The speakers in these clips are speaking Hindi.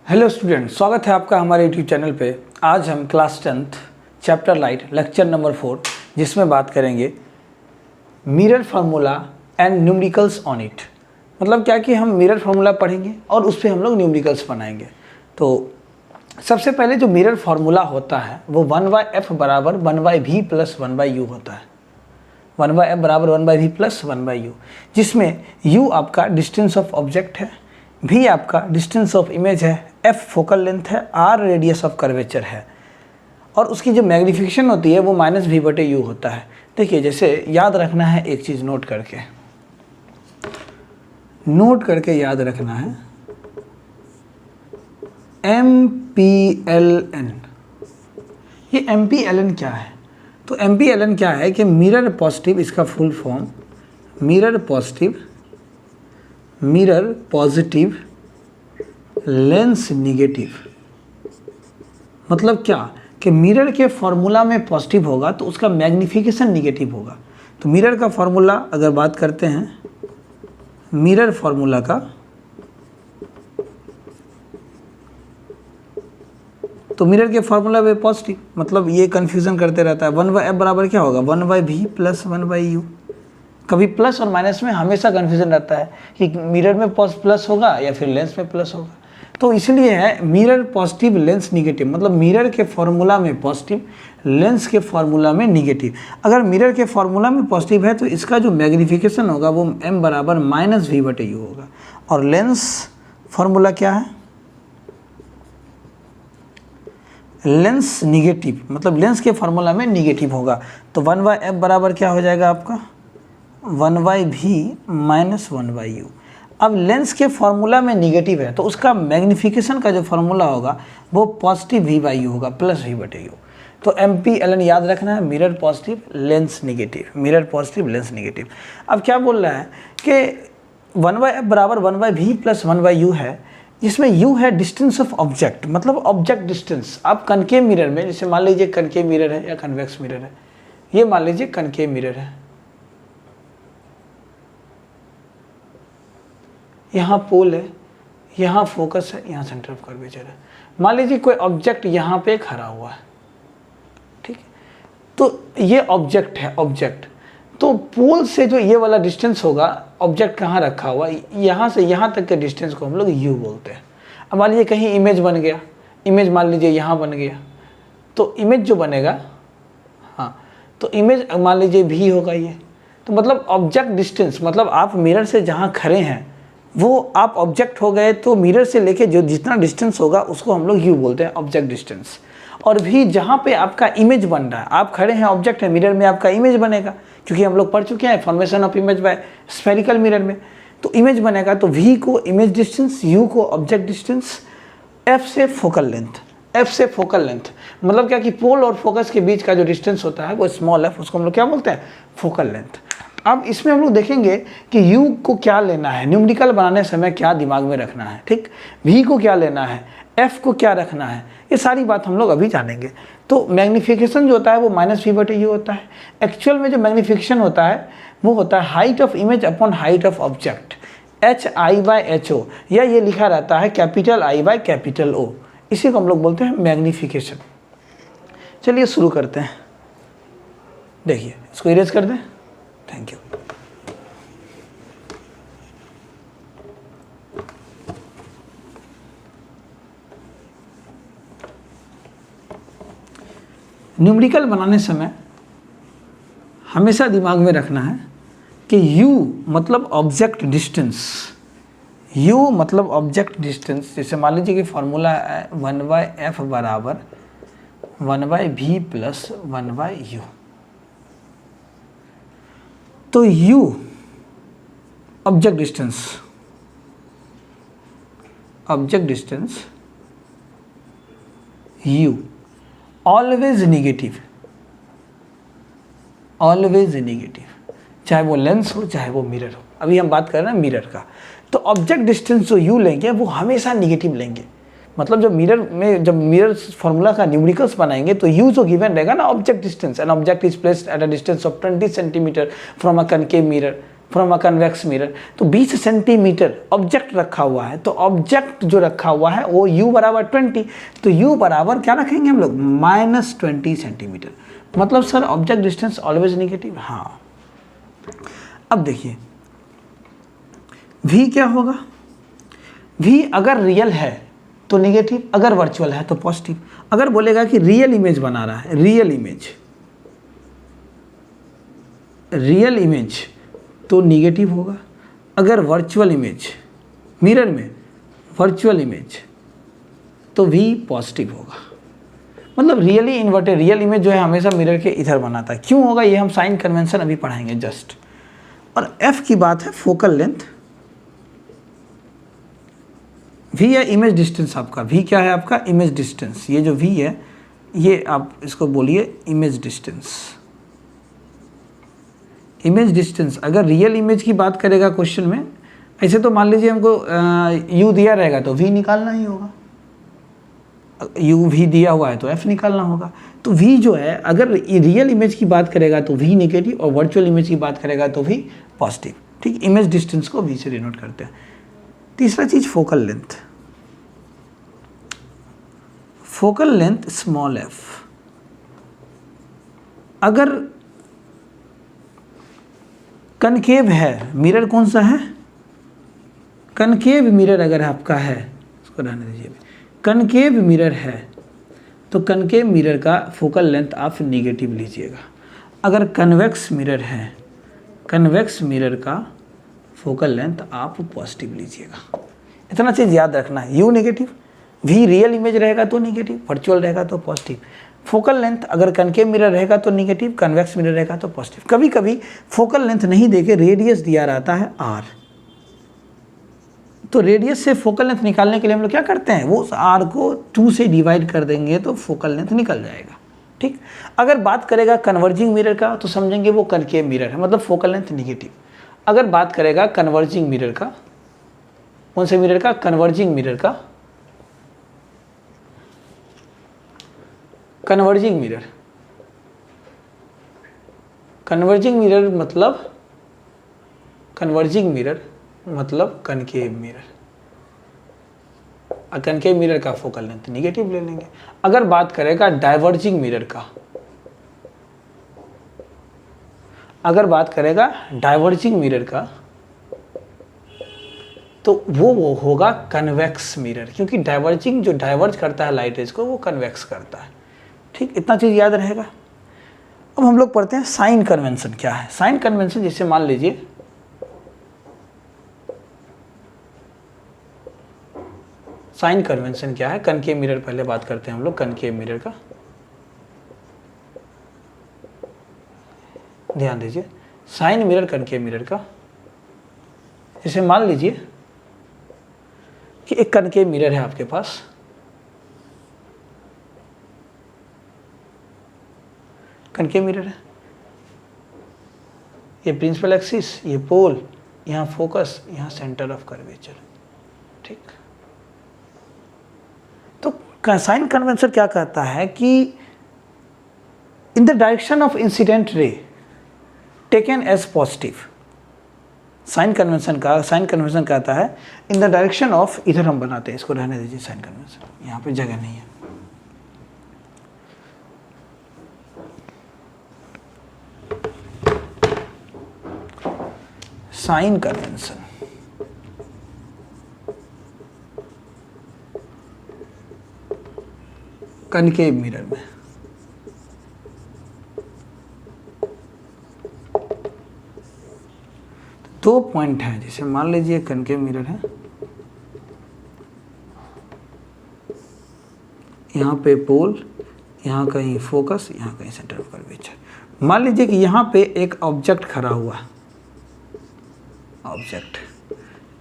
हेलो स्टूडेंट, स्वागत है आपका हमारे यूट्यूब चैनल पे। आज हम class 10th chapter light lecture number 4 जिसमें बात करेंगे mirror formula and numericals on it. मतलब क्या कि हम मिरर फार्मूला पढ़ेंगे और उस पर हम लोग न्यूमेरिकल्स बनाएंगे। तो सबसे पहले जो मिरर फार्मूला होता है वो 1/f बराबर 1/v प्लस 1/u होता है। 1/f बराबर 1/v प्लस 1/u, जिसमें u आपका डिस्टेंस ऑफ ऑब्जेक्ट है, v आपका डिस्टेंस ऑफ इमेज है, f फोकल लेंथ है, r रेडियस ऑफ कर्वेचर है और उसकी जो मैग्नीफिकेशन होती है वो -v/u होता है। देखिए, जैसे याद रखना है एक चीज़, नोट करके याद रखना है, MPLN। ये MPLN क्या है? तो MPLN क्या है कि मिरर पॉजिटिव, इसका full form mirror positive lens negative. मतलब क्या कि मिरर के फॉर्मूला में पॉजिटिव होगा तो उसका मैग्नीफिकेशन निगेटिव होगा। तो मिरर का फॉर्मूला अगर बात करते हैं, मिरर फॉर्मूला का, तो मिरर के फॉर्मूला में पॉजिटिव, मतलब ये कन्फ्यूज़न करते रहता है। 1/f बराबर क्या होगा? 1/v plus 1/u। कभी प्लस और माइनस में हमेशा कन्फ्यूज़न रहता है कि मिरर में प्लस होगा या फिर लेंस में प्लस होगा। तो इसलिए है मिरर पॉजिटिव लेंस निगेटिव, मतलब मिरर के फॉर्मूला में पॉजिटिव, लेंस के फॉर्मूला में निगेटिव। अगर मिरर के फॉर्मूला में पॉजिटिव है तो इसका जो मैग्नीफिकेशन होगा वो m बराबर -v/u होगा। और लेंस फॉर्मूला क्या है? लेंस निगेटिव, मतलब लेंस के फॉर्मूला में निगेटिव होगा। तो 1/f बराबर क्या हो जाएगा आपका? 1/v minus 1/u। अब लेंस के फॉर्मूला में निगेटिव है तो उसका मैग्नीफिकेशन का जो फॉर्मूला होगा वो पॉजिटिव v/u होगा प्लस v/u। तो MPLN याद रखना है, mirror positive lens negative, mirror positive lens negative. अब क्या बोल रहा है कि 1/f बराबर 1/v प्लस 1/u है, जिसमें u है डिस्टेंस ऑफ ऑब्जेक्ट, मतलब ऑब्जेक्ट डिस्टेंस। आप कनकेव मिरर में, जैसे मान लीजिए कनकेव मिरर है या कन्वेक्स मिरर है, ये मान लीजिए कनकेव मिरर है, यहाँ पोल है, यहाँ फोकस है, यहाँ सेंटर ऑफ कर्वेचर है। मान लीजिए कोई ऑब्जेक्ट यहाँ पे खड़ा हुआ है, ठीक है, तो ये ऑब्जेक्ट है, ऑब्जेक्ट। तो पोल से जो ये वाला डिस्टेंस होगा, ऑब्जेक्ट कहाँ रखा हुआ, यहाँ से यहाँ तक के डिस्टेंस को हम लोग u बोलते हैं। अब मान लीजिए कहीं इमेज बन गया, इमेज मान लीजिए यहाँ बन गया, तो इमेज जो बनेगा, हाँ, तो इमेज मान लीजिए v होगा ये। तो मतलब ऑब्जेक्ट डिस्टेंस, मतलब आप मिरर से जहाँ खड़े हैं वो आप ऑब्जेक्ट हो गए, तो मिरर से लेके जो जितना डिस्टेंस होगा उसको हम लोग u बोलते हैं, ऑब्जेक्ट डिस्टेंस। और भी जहाँ पे आपका इमेज बन रहा है, आप खड़े हैं, ऑब्जेक्ट है, मिरर में आपका इमेज बनेगा, क्योंकि हम लोग पढ़ चुके हैं formation of image by spherical mirror में। तो इमेज बनेगा, तो v को इमेज डिस्टेंस, u को ऑब्जेक्ट डिस्टेंस, f से फोकल लेंथ, f से फोकल लेंथ। मतलब क्या कि पोल और फोकस के बीच का जो डिस्टेंस होता है वो स्मॉल f, उसको हम लोग क्या बोलते हैं? Focal length. अब इसमें हम लोग देखेंगे कि u को क्या लेना है, न्यूमेरिकल बनाने समय क्या दिमाग में रखना है, ठीक, v को क्या लेना है, f को क्या रखना है, ये सारी बात हम लोग अभी जानेंगे। तो मैग्नीफिकेशन जो होता है वो -v/u होता है। एक्चुअल में जो मैग्नीफिकेशन होता है वो होता है height of image upon height of object, HI/HO, या ये लिखा रहता है I/O। इसी को हम लोग बोलते हैं मैग्नीफिकेशन। चलिए शुरू करते हैं। देखिए, इसको इरेज कर दें। Thank you. न्यूमेरिकल बनाने समय हमेशा दिमाग में रखना है कि u मतलब ऑब्जेक्ट डिस्टेंस, u मतलब ऑब्जेक्ट डिस्टेंस। जैसे मान लीजिए कि फॉर्मूला है 1/f बराबर 1/v प्लस 1/u। तो u object distance u always negative, चाहे वो लेंस हो चाहे वो मिरर हो। अभी हम बात कर रहे हैं मिरर का। तो ऑब्जेक्ट डिस्टेंस जो u लेंगे वो हमेशा निगेटिव लेंगे। मतलब जब मिरर फॉर्मूला का न्यूमेरिकल्स बनाएंगे तो u जो गिवन रहेगा ना, object distance, an object is placed at a distance of 20 centimetre from a concave mirror, from a convex mirror. तो 20 सेंटीमीटर ऑब्जेक्ट रखा हुआ है, तो ऑब्जेक्ट जो रखा हुआ है वो u बराबर 20, तो u बराबर क्या रखेंगे हम लोग, -20 सेंटीमीटर। मतलब sir object distance always negative. हाँ, अब देखिए v क्या होगा, v अगर रियल है तो निगेटिव, अगर वर्चुअल है तो पॉजिटिव। अगर बोलेगा कि रियल इमेज बना रहा है, रियल इमेज तो निगेटिव होगा। अगर वर्चुअल इमेज, मिरर में वर्चुअल इमेज, तो v पॉजिटिव होगा। मतलब रियली इन्वर्टेड, रियल इमेज जो है हमेशा मिरर के इधर बनाता है। क्यों होगा ये हम साइन कन्वेंशन अभी पढ़ाएंगे जस्ट। और f की बात है फोकल लेंथ, v है इमेज डिस्टेंस आपका, v क्या है आपका, इमेज डिस्टेंस। ये जो v है ये आप इसको बोलिए इमेज डिस्टेंस। इमेज डिस्टेंस अगर रियल इमेज की बात करेगा क्वेश्चन में, ऐसे तो मान लीजिए हमको u दिया रहेगा तो v निकालना ही होगा, u v दिया हुआ है तो f निकालना होगा। तो v जो है अगर रियल इमेज की बात करेगा तो v निगेटिव, और वर्चुअल इमेज की बात करेगा तो v पॉजिटिव। ठीक, इमेज डिस्टेंस को v से डिनोट करते हैं। तीसरा चीज focal length. Focal length small f, अगर कनकेव है, मिरर कौन सा है, कनकेव मिरर अगर आपका है, उसको रहने दीजिए, कनकेव मिरर है तो कनकेव मिरर का फोकल लेंथ आप निगेटिव लीजिएगा। अगर कन्वेक्स मिरर है, कन्वेक्स मिरर का फोकल लेंथ आप पॉजिटिव लीजिएगा। इतना चीज़ याद रखना है, u negative, v real image रहेगा तो निगेटिव, वर्चुअल रहेगा तो पॉजिटिव। फोकल लेंथ अगर कनकेव मिरर रहेगा तो निगेटिव, कन्वेक्स मिरर रहेगा तो पॉजिटिव। कभी कभी फोकल लेंथ नहीं देके रेडियस दिया रहता है r, तो रेडियस से फोकल लेंथ निकालने के लिए हम लोग क्या करते हैं, वो r को 2 से डिवाइड कर देंगे तो फोकल लेंथ निकल जाएगा। ठीक, अगर बात करेगा कन्वर्जिंग मिरर का तो समझेंगे वो कनकेव मिरर है, मतलब फोकल लेंथ निगेटिव। अगर बात करेगा कन्वर्जिंग मिरर का, कौन से मिरर का, कन्वर्जिंग मिरर का, कन्वर्जिंग मिरर, कन्वर्जिंग मिरर मतलब, कन्वर्जिंग मिरर मतलब कनकेव मिरर, कनकेव मिरर का फोकल लेंथ निगेटिव ले लेंगे। अगर बात करेगा डाइवर्जिंग मिरर का, अगर बात करेगा डाइवर्जिंग मिरर का तो वो होगा कन्वेक्स मिरर, क्योंकि डाइवर्जिंग जो डाइवर्ज करता है लाइट रेज को वो कन्वेक्स करता है। ठीक, इतना चीज़ याद रहेगा। अब हम लोग पढ़ते हैं साइन कन्वेंशन क्या है। साइन कन्वेंशन जैसे मान लीजिए साइन कन्वेंशन क्या है, कनकेव मिरर पहले बात करते हैं हम लोग, कनकेव मिरर का ध्यान दीजिए। साइन मिरर कनकेव मिरर का, जैसे मान लीजिए कि एक कनकेव मिरर है आपके पास, कनकेव मिरर है, ये प्रिंसिपल एक्सिस, ये पोल, यहाँ फोकस, यहाँ सेंटर ऑफ कर्वेचर। ठीक, तो साइन कन्वेंशन क्या कहता है कि in the direction of incident ray taken as positive. Sign convention कहता है इन द डायरेक्शन ऑफ, इधर हम बनाते हैं, इसको रहने दीजिए साइन कन्वेंशन, यहाँ पे जगह नहीं है। साइन कन्वेंशन कनकेव मिरर में दो पॉइंट है, जैसे मान लीजिए कनकेव मिरर है, यहाँ पे पोल, यहाँ कहीं फोकस, यहाँ कहीं सेंटर ऑफ कर्वेचर। मान लीजिए कि यहाँ पे एक ऑब्जेक्ट खड़ा हुआ है, ऑब्जेक्ट,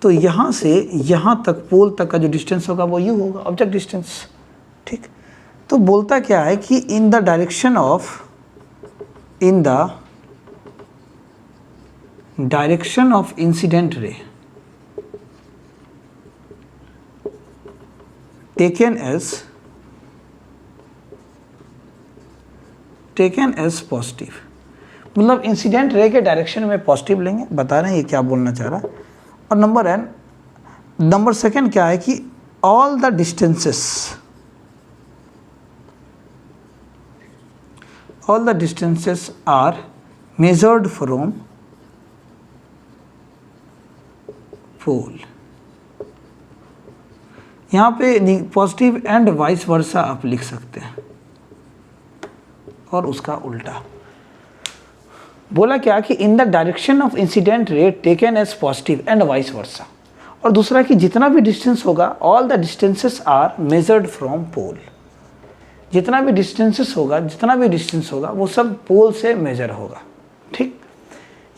तो यहाँ से यहाँ तक पोल तक का जो डिस्टेंस होगा वो u होगा, ऑब्जेक्ट डिस्टेंस। ठीक, तो बोलता क्या है कि in the direction of incident ray taken as positive, मतलब इंसिडेंट रे के डायरेक्शन में पॉजिटिव लेंगे, बता रहे हैं ये क्या बोलना चाह रहा है। और नंबर सेकंड क्या है कि all the distances are measured from pole. यहाँ पे पॉजिटिव एंड वाइस वर्सा आप लिख सकते हैं, और उसका उल्टा बोला क्या कि in the direction of incident ray taken as positive and vice versa. और दूसरा कि जितना भी डिस्टेंस होगा, all the distances are measured from pole. जितना भी डिस्टेंस होगा वो सब पोल से मेजर होगा। ठीक,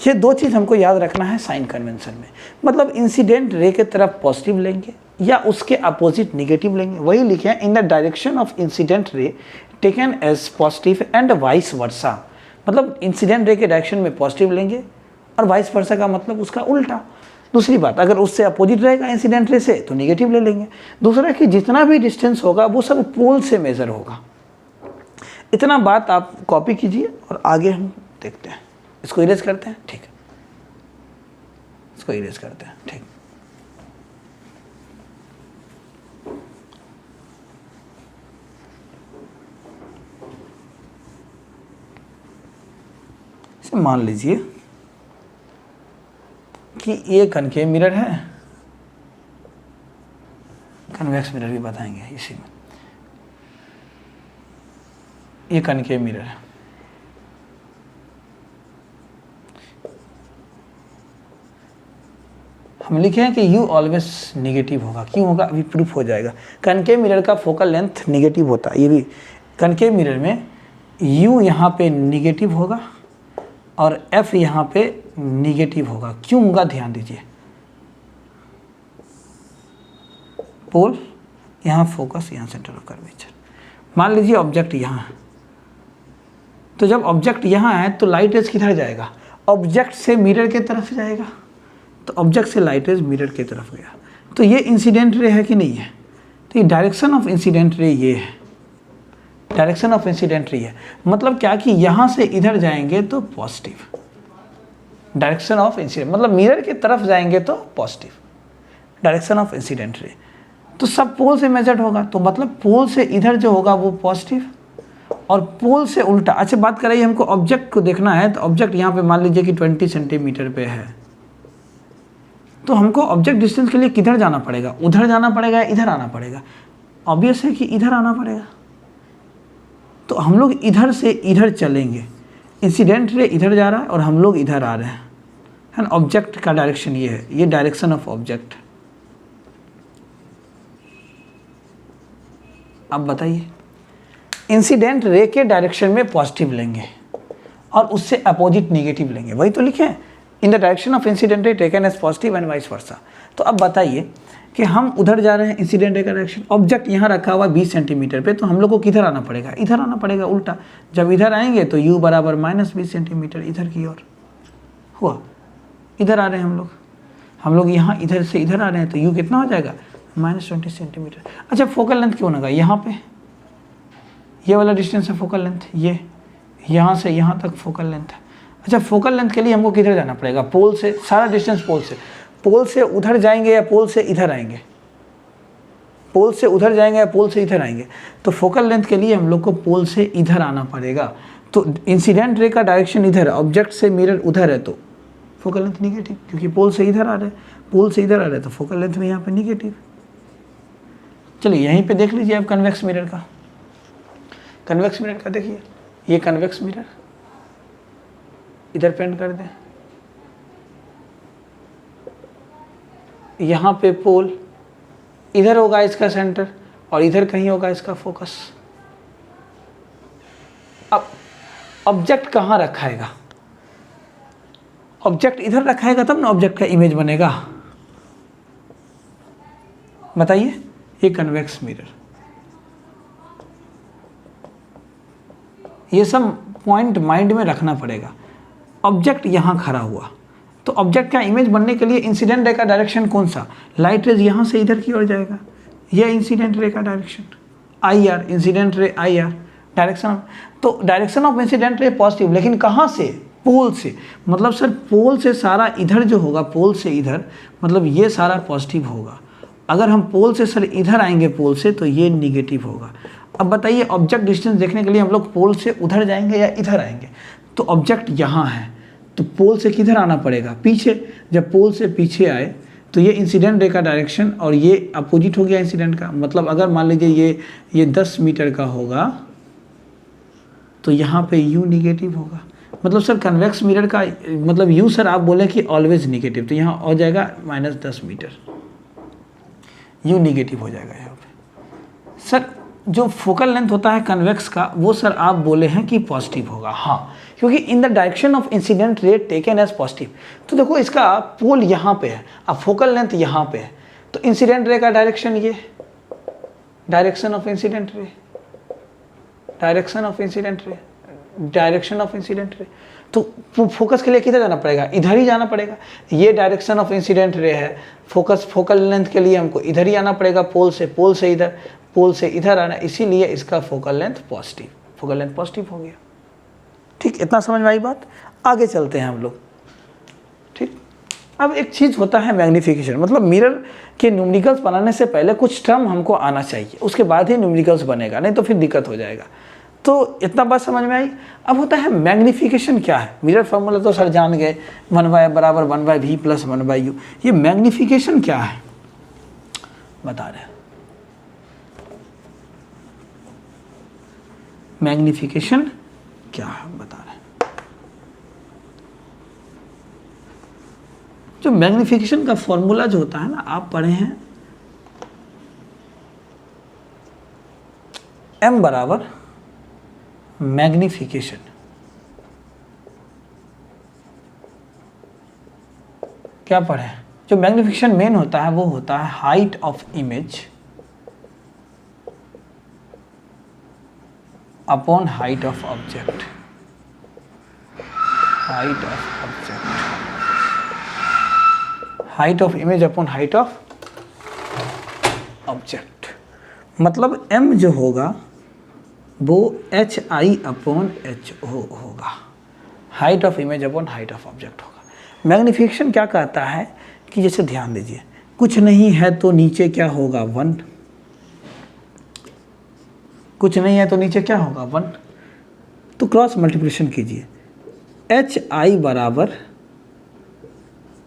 ये दो चीज़ हमको याद रखना है साइन कन्वेंशन में। मतलब इंसिडेंट रे के तरफ पॉजिटिव लेंगे या उसके अपोजिट निगेटिव लेंगे, वही लिखे हैं in the direction of incident ray taken as positive and vice versa. मतलब इंसिडेंट रे के डायरेक्शन में पॉजिटिव लेंगे और वाइस वर्सा का मतलब उसका उल्टा। दूसरी बात, अगर उससे अपोजिट रहेगा इंसिडेंट रे से तो निगेटिव ले लेंगे। दूसरा कि जितना भी डिस्टेंस होगा वो सब पोल से मेजर होगा। इतना बात आप कॉपी कीजिए और आगे हम देखते हैं। इसको इरेज करते हैं, ठीक है, इसको इरेज करते हैं, ठीक। मान लीजिए कि ये कनकेव मिरर है, कन्वेक्स मिरर भी बताएंगे इसी में। ये कनकेव मिरर है, हम लिखे हैं कि u ऑलवेज निगेटिव होगा। क्यों होगा अभी प्रूफ हो जाएगा। कनकेव मिरर का फोकल लेंथ निगेटिव होता है। ये भी कनकेव मिरर में u यहाँ पे निगेटिव होगा और f यहाँ पे निगेटिव होगा। क्यों होगा ध्यान दीजिए। पोल यहाँ, फोकस यहाँ, सेंटर ऑफ कर्वेचर। मान लीजिए ऑब्जेक्ट यहाँ है, तो जब ऑब्जेक्ट यहाँ है तो लाइट रेज किधर जाएगा, ऑब्जेक्ट से मिरर के तरफ जाएगा। तो ऑब्जेक्ट से लाइट रेज मिरर की तरफ गया, तो ये इंसिडेंट रे है कि नहीं है। तो ये डायरेक्शन ऑफ इंसिडेंट रे ये है, डायरेक्शन ऑफ इंसिडेंट रे है। मतलब क्या कि यहाँ से इधर जाएंगे तो पॉजिटिव, डायरेक्शन ऑफ इंसिडेंट मतलब मिरर की तरफ जाएंगे तो पॉजिटिव, डायरेक्शन ऑफ इंसिडेंट रे। तो सब पोल से मेजर्ड होगा, तो मतलब पोल से इधर जो होगा वो पॉजिटिव और पोल से उल्टा। अच्छा बात करिए, हमको ऑब्जेक्ट को देखना है, तो ऑब्जेक्ट यहाँ पे मान लीजिए कि 20 सेंटीमीटर पे है, तो हमको ऑब्जेक्ट डिस्टेंस के लिए किधर जाना पड़ेगा, उधर जाना पड़ेगा, इधर आना पड़ेगा। ऑब्वियस है कि इधर आना पड़ेगा, तो हम लोग इधर से इधर चलेंगे। इंसिडेंट रे इधर जा रहा है और हम लोग इधर आ रहे हैं, है ना। ऑब्जेक्ट का डायरेक्शन ये है, ये डायरेक्शन ऑफ ऑब्जेक्ट। अब बताइए, इंसिडेंट रे के डायरेक्शन में पॉजिटिव लेंगे और उससे अपोजिट नेगेटिव लेंगे, वही तो लिखे हैं in the direction of incident ray taken as positive and vice versa. तो अब बताइए कि हम उधर जा रहे हैं, इंसिडेंट रे का डायरेक्शन, ऑब्जेक्ट यहाँ रखा हुआ 20 सेंटीमीटर पे, तो हम लोग को किधर आना पड़ेगा, इधर आना पड़ेगा उल्टा। जब इधर आएंगे तो u बराबर -20 सेंटीमीटर इधर की ओर हुआ। इधर आ रहे हैं हम लोग यहाँ इधर से इधर आ रहे हैं, तो u कितना हो जाएगा -20 सेंटीमीटर। अच्छा फोकल लेंथ क्यों लगा यहाँ पे, ये वाला डिस्टेंस है फोकल लेंथ, ये यहाँ से यहाँ तक फोकल लेंथ है। अच्छा फोकल लेंथ के लिए हमको किधर जाना पड़ेगा, पोल से, सारा डिस्टेंस पोल से उधर जाएंगे या पोल से इधर आएंगे, पोल से उधर जाएंगे या पोल से इधर आएंगे। तो फोकल लेंथ के लिए हम लोग को पोल से इधर आना पड़ेगा। तो इंसिडेंट रे का डायरेक्शन इधर है, ऑब्जेक्ट से मिरर उधर है, तो फोकल लेंथ निगेटिव, क्योंकि पोल से इधर आ रहे हैं, पोल से इधर आ रहे हैं, तो फोकल लेंथ में यहाँ पे निगेटिव। चलिए यहीं पे देख लीजिए आप कन्वेक्स मिरर का, कन्वेक्स मिरर का देखिए, ये कन्वेक्स मिरर इधर पेंट कर दें, यहाँ पे पोल, इधर होगा इसका सेंटर और इधर कहीं होगा इसका फोकस। अब ऑब्जेक्ट कहाँ रखाएगा, ऑब्जेक्ट इधर रखाएगा तब ना ऑब्जेक्ट का इमेज बनेगा। बताइए, ये कन्वेक्स मिरर, ये सब पॉइंट माइंड में रखना पड़ेगा। ऑब्जेक्ट यहाँ खड़ा हुआ, तो ऑब्जेक्ट का इमेज बनने के लिए इंसिडेंट रे का डायरेक्शन कौन सा, लाइट रेज यहाँ से इधर की ओर जाएगा, यह इंसिडेंट रे का direction IR, incident ray IR direction. तो direction of incident ray positive, लेकिन कहाँ से, पोल से, मतलब सर पोल से सारा इधर जो होगा, पोल से इधर, मतलब ये सारा पॉजिटिव होगा। अगर हम पोल से सर इधर आएंगे पोल से, तो ये निगेटिव होगा। अब बताइए ऑब्जेक्ट डिस्टेंस देखने के लिए हम लोग पोल से उधर जाएंगे या इधर आएंगे? तो ऑब्जेक्ट यहाँ है, तो पोल से किधर आना पड़ेगा? पीछे। जब पोल से पीछे आए तो ये इंसिडेंट रे का डायरेक्शन और ये अपोजिट हो गया इंसिडेंट का। मतलब अगर मान लीजिए ये 10 मीटर का होगा तो यहाँ पे u निगेटिव होगा। मतलब सर कन्वेक्स मिरर का मतलब u सर आप बोले कि ऑलवेज निगेटिव, तो यहाँ हो जाएगा -10 मीटर, u निगेटिव हो जाएगा यहाँ पे। सर जो फोकल लेंथ होता है कन्वेक्स का, वो सर आप बोले हैं कि पॉजिटिव होगा। हाँ, क्योंकि in the direction of incident ray taken as positive. तो देखो इसका पोल यहाँ पे है, अब फोकल लेंथ यहाँ पे है, तो इंसिडेंट रे का डायरेक्शन ये, डायरेक्शन ऑफ इंसिडेंट रे, डायरेक्शन ऑफ इंसिडेंट रे, डायरेक्शन ऑफ इंसिडेंट रे। तो फोकस के लिए किधर जाना पड़ेगा? इधर ही जाना पड़ेगा। ये डायरेक्शन ऑफ इंसिडेंट रे है, फोकस फोकल लेंथ के लिए हमको इधर ही आना पड़ेगा, पोल से इधर, पोल से इधर आना, इसीलिए इसका focal length positive, focal length positive हो गया। ठीक, इतना समझ में आई बात? आगे चलते हैं हम लोग। ठीक, अब एक चीज़ होता है मैग्नीफिकेशन, मतलब मिरर के न्यूमेरिकल्स बनाने से पहले कुछ टर्म हमको आना चाहिए, उसके बाद ही न्यूमेरिकल्स बनेगा, नहीं तो फिर दिक्कत हो जाएगा। तो इतना बात समझ में आई। अब होता है मैग्नीफिकेशन क्या है? मिरर फार्मूला तो सर जान गए, 1/f बराबर 1/v प्लस 1/u। ये मैग्नीफिकेशन क्या है बता रहे हैं। मैग्नीफिकेशन क्या है बता रहे हैं। जो मैग्नीफिकेशन का फॉर्मूला जो होता है ना, आप पढ़े हैं m बराबर मैग्नीफिकेशन, क्या पढ़े? जो मैग्नीफिकेशन मेन होता है वो होता है height of image upon height of object, height of object, height of image upon height of object. मतलब m जो होगा वो HI अपॉन HO होगा, height of image upon height of object होगा। मैग्नीफिकेशन क्या कहता है कि जैसे ध्यान दीजिए, कुछ नहीं है तो नीचे क्या होगा 1, कुछ नहीं है तो नीचे क्या होगा 1, तो क्रॉस मल्टीप्लिकेशन कीजिए, HI बराबर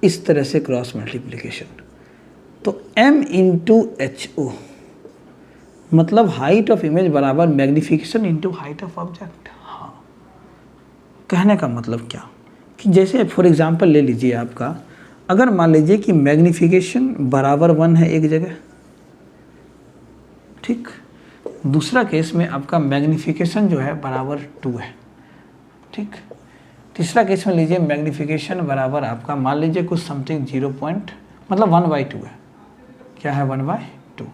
इस तरह से क्रॉस मल्टीप्लिकेशन, तो M इंटू HO, मतलब हाइट ऑफ इमेज बराबर magnification into height of object. हाँ, कहने का मतलब क्या कि जैसे फॉर एग्जांपल ले लीजिए आपका, अगर मान लीजिए कि मैग्नीफिकेशन बराबर 1 है एक जगह, ठीक, दूसरा केस में आपका मैग्नीफिकेशन जो है बराबर 2 है, ठीक, तीसरा केस में लीजिए मैग्नीफिकेशन बराबर आपका मान लीजिए कुछ समथिंग 0 मतलब 1/2 है, क्या है 1/2,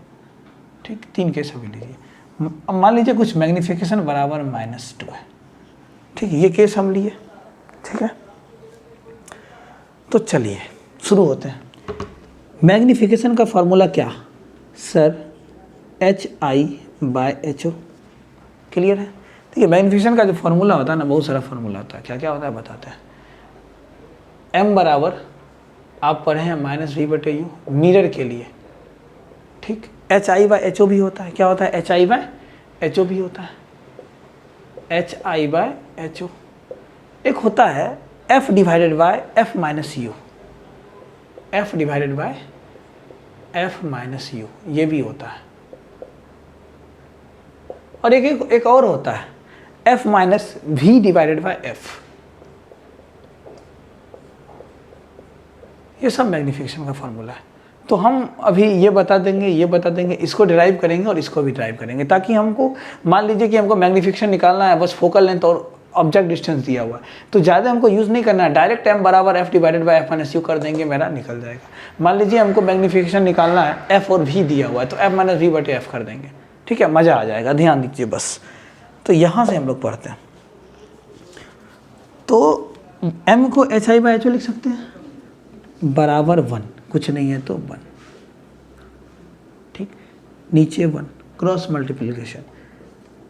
ठीक, 3 केस अभी लीजिए। अब मान लीजिए कुछ मैग्नीफिकेशन बराबर -2 है, ठीक, ये केस हम लिए, ठीक है। तो चलिए शुरू होते हैं। मैग्नीफिकेशन का फॉर्मूला क्या सर? HI/HO, क्लियर है? देखिए मैग्नीफिकेशन का जो फॉर्मूला होता है ना, बहुत सारा फॉर्मूला होता है, क्या क्या होता है बताते हैं। m बराबर आप पढ़े हैं -v/u मिरर के लिए, ठीक, HI/HO भी होता है, क्या होता है? HI/HO भी होता है, HI/HO। एक होता है F divided by F minus U, F divided by F minus U, ये भी होता है। और एक और होता है F minus V divided by F, ये सब मैग्नीफिकेशन का फॉर्मूला है। तो हम अभी ये बता देंगे, इसको डिराइव करेंगे और इसको भी डिराइव करेंगे, ताकि हमको मान लीजिए कि हमको मैग्नीफिकेशन निकालना है, बस फोकल लेंथ और ऑब्जेक्ट डिस्टेंस दिया हुआ है, तो ज़्यादा हमको यूज़ नहीं करना है, डायरेक्ट m बराबर F divided by F minus U कर देंगे, मेरा निकल जाएगा। मान लीजिए हमको मैग्नीफिकेशन निकालना है, F और V दिया हुआ है, तो F माइनस V/F कर देंगे, ठीक है, मज़ा आ जाएगा, ध्यान दीजिए बस। तो यहाँ से हम लोग पढ़ते हैं, तो m को HI/HO लिख सकते हैं बराबर 1, कुछ नहीं है तो 1, ठीक, नीचे 1, cross multiplication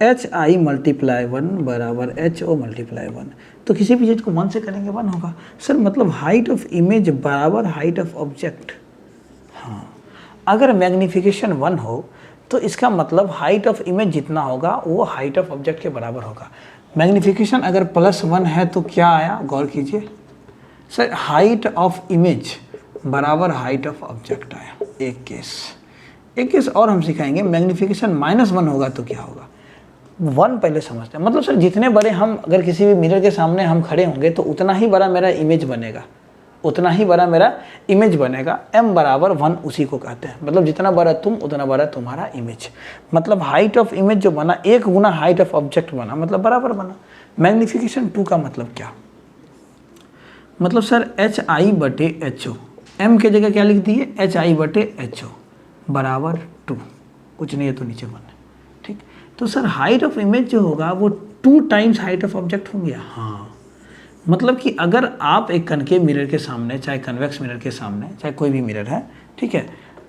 H I multiply 1 बराबर एच ओ मल्टीप्लाई 1, तो किसी भी चीज़ को 1 से करेंगे 1 होगा सर। मतलब हाइट ऑफ इमेज बराबर हाइट ऑफ ऑब्जेक्ट। हाँ, अगर मैग्नीफिकेशन 1 हो तो इसका मतलब हाइट ऑफ इमेज जितना होगा वो हाइट ऑफ ऑब्जेक्ट के बराबर होगा। मैग्नीफिकेशन अगर +1 है तो क्या आया, गौर कीजिए सर, हाइट ऑफ इमेज बराबर हाइट ऑफ ऑब्जेक्ट आया। एक केस और हम सिखाएंगे, मैग्नीफिकेशन -1 होगा तो क्या होगा। 1 पहले समझते हैं, मतलब सर जितने बड़े हम अगर किसी भी मिरर के सामने हम खड़े होंगे तो उतना ही बड़ा मेरा इमेज बनेगा, उतना ही बड़ा मेरा इमेज बनेगा। m बराबर 1 उसी को कहते हैं, मतलब जितना बड़ा तुम उतना बड़ा तुम्हारा इमेज। मतलब हाइट ऑफ इमेज जो बना 1 गुना हाइट ऑफ ऑब्जेक्ट बना, मतलब बराबर बना। मैग्नीफिकेशन 2 का मतलब क्या, मतलब सर एच आई बटे एच ओ, एम के जगह क्या लिख दिए, एच आई बटे एच ओ बराबर 2, कुछ नहीं है तो नीचे 1 है, ठीक। तो सर हाइट ऑफ इमेज जो होगा वो 2 टाइम्स हाइट ऑफ ऑब्जेक्ट हो गया। हाँ, मतलब कि अगर आप एक कनकेव मिरर के सामने, चाहे कन्वेक्स मिरर के सामने, चाहे कोई भी मिरर है, ठीक है,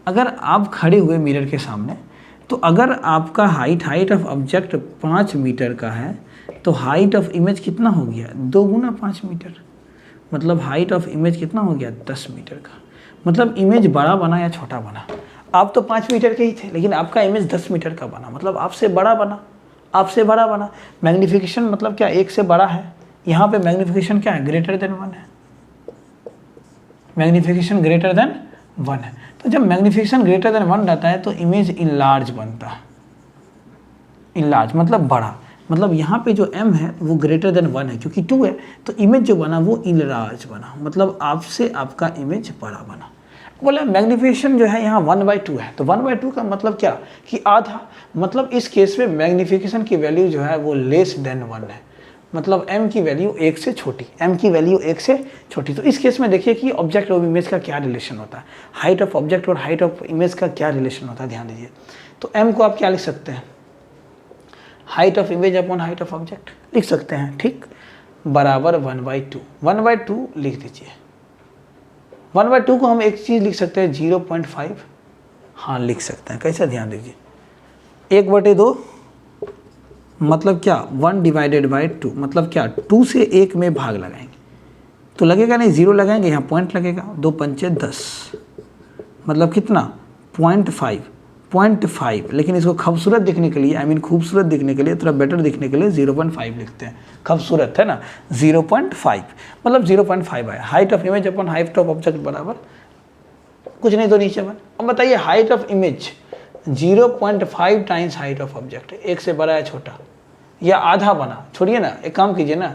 अगर आप खड़े हुए मिरर के सामने, तो अगर आपका हाइट ऑफ ऑब्जेक्ट 5 मीटर का है तो हाइट ऑफ इमेज कितना हो गया, 2 गुना 5 मीटर, मतलब हाइट ऑफ इमेज कितना हो गया, 10 मीटर का। मतलब इमेज बड़ा बना या छोटा बना, आप तो 5 मीटर के ही थे लेकिन आपका इमेज 10 मीटर का बना, मतलब आपसे बड़ा बना, आपसे बड़ा बना। मैग्नीफिकेशन मतलब क्या, 1 से बड़ा है। यहाँ पे मैग्नीफिकेशन क्या है, ग्रेटर देन 1 है, मैग्नीफिकेशन ग्रेटर देन 1 है। तो जब मैग्नीफिकेशन ग्रेटर देन 1 रहता है तो इमेज इनलार्ज बनता है, इनलार्ज मतलब बड़ा, मतलब यहाँ पे जो m है वो ग्रेटर देन 1 है क्योंकि 2 है, तो इमेज जो बना वो इनलार्ज बना, मतलब आपसे आपका इमेज बड़ा बना। बोले मैग्नीफिकेशन जो है यहाँ 1/2 है, तो 1/2 का मतलब क्या कि आधा, मतलब इस केस में मैग्नीफिकेशन की वैल्यू जो है वो लेस देन 1 है, मतलब m की वैल्यू 1 से छोटी, m की वैल्यू 1 से छोटी। तो इस केस में देखिए कि ऑब्जेक्ट और इमेज का क्या रिलेशन होता है, हाइट ऑफ ऑब्जेक्ट और हाइट ऑफ इमेज का क्या रिलेशन होता है, ध्यान दीजिए। तो m को आप क्या लिख सकते हैं, height of image upon height of object लिख सकते हैं, ठीक, बराबर 1/2, 1/2 लिख दीजिए। 1/2 को हम एक चीज़ लिख सकते हैं 0.5, हाँ लिख सकते हैं, कैसे, ध्यान दीजिए, 1/2 मतलब क्या, 1/2, मतलब क्या, 2 से 1 में भाग लगाएंगे तो लगेगा नहीं, 0 लगाएंगे, यहाँ पॉइंट लगेगा, 2 पंचे 10, मतलब कितना, 0.5, लेकिन इसको खूबसूरत दिखने के लिए, खूबसूरत दिखने के लिए, थोड़ा बेटर दिखने के लिए 0.5 लिखते हैं, खूबसूरत है ना, 0.5 मतलब 0.5 आया। Height of image upon height of object बराबर कुछ नहीं तो नीचे बन। अब बताइए height of image 0.5 times height of object, 1 से बड़ा या छोटा या आधा बना, छोड़िए ना, एक काम कीजिए ना,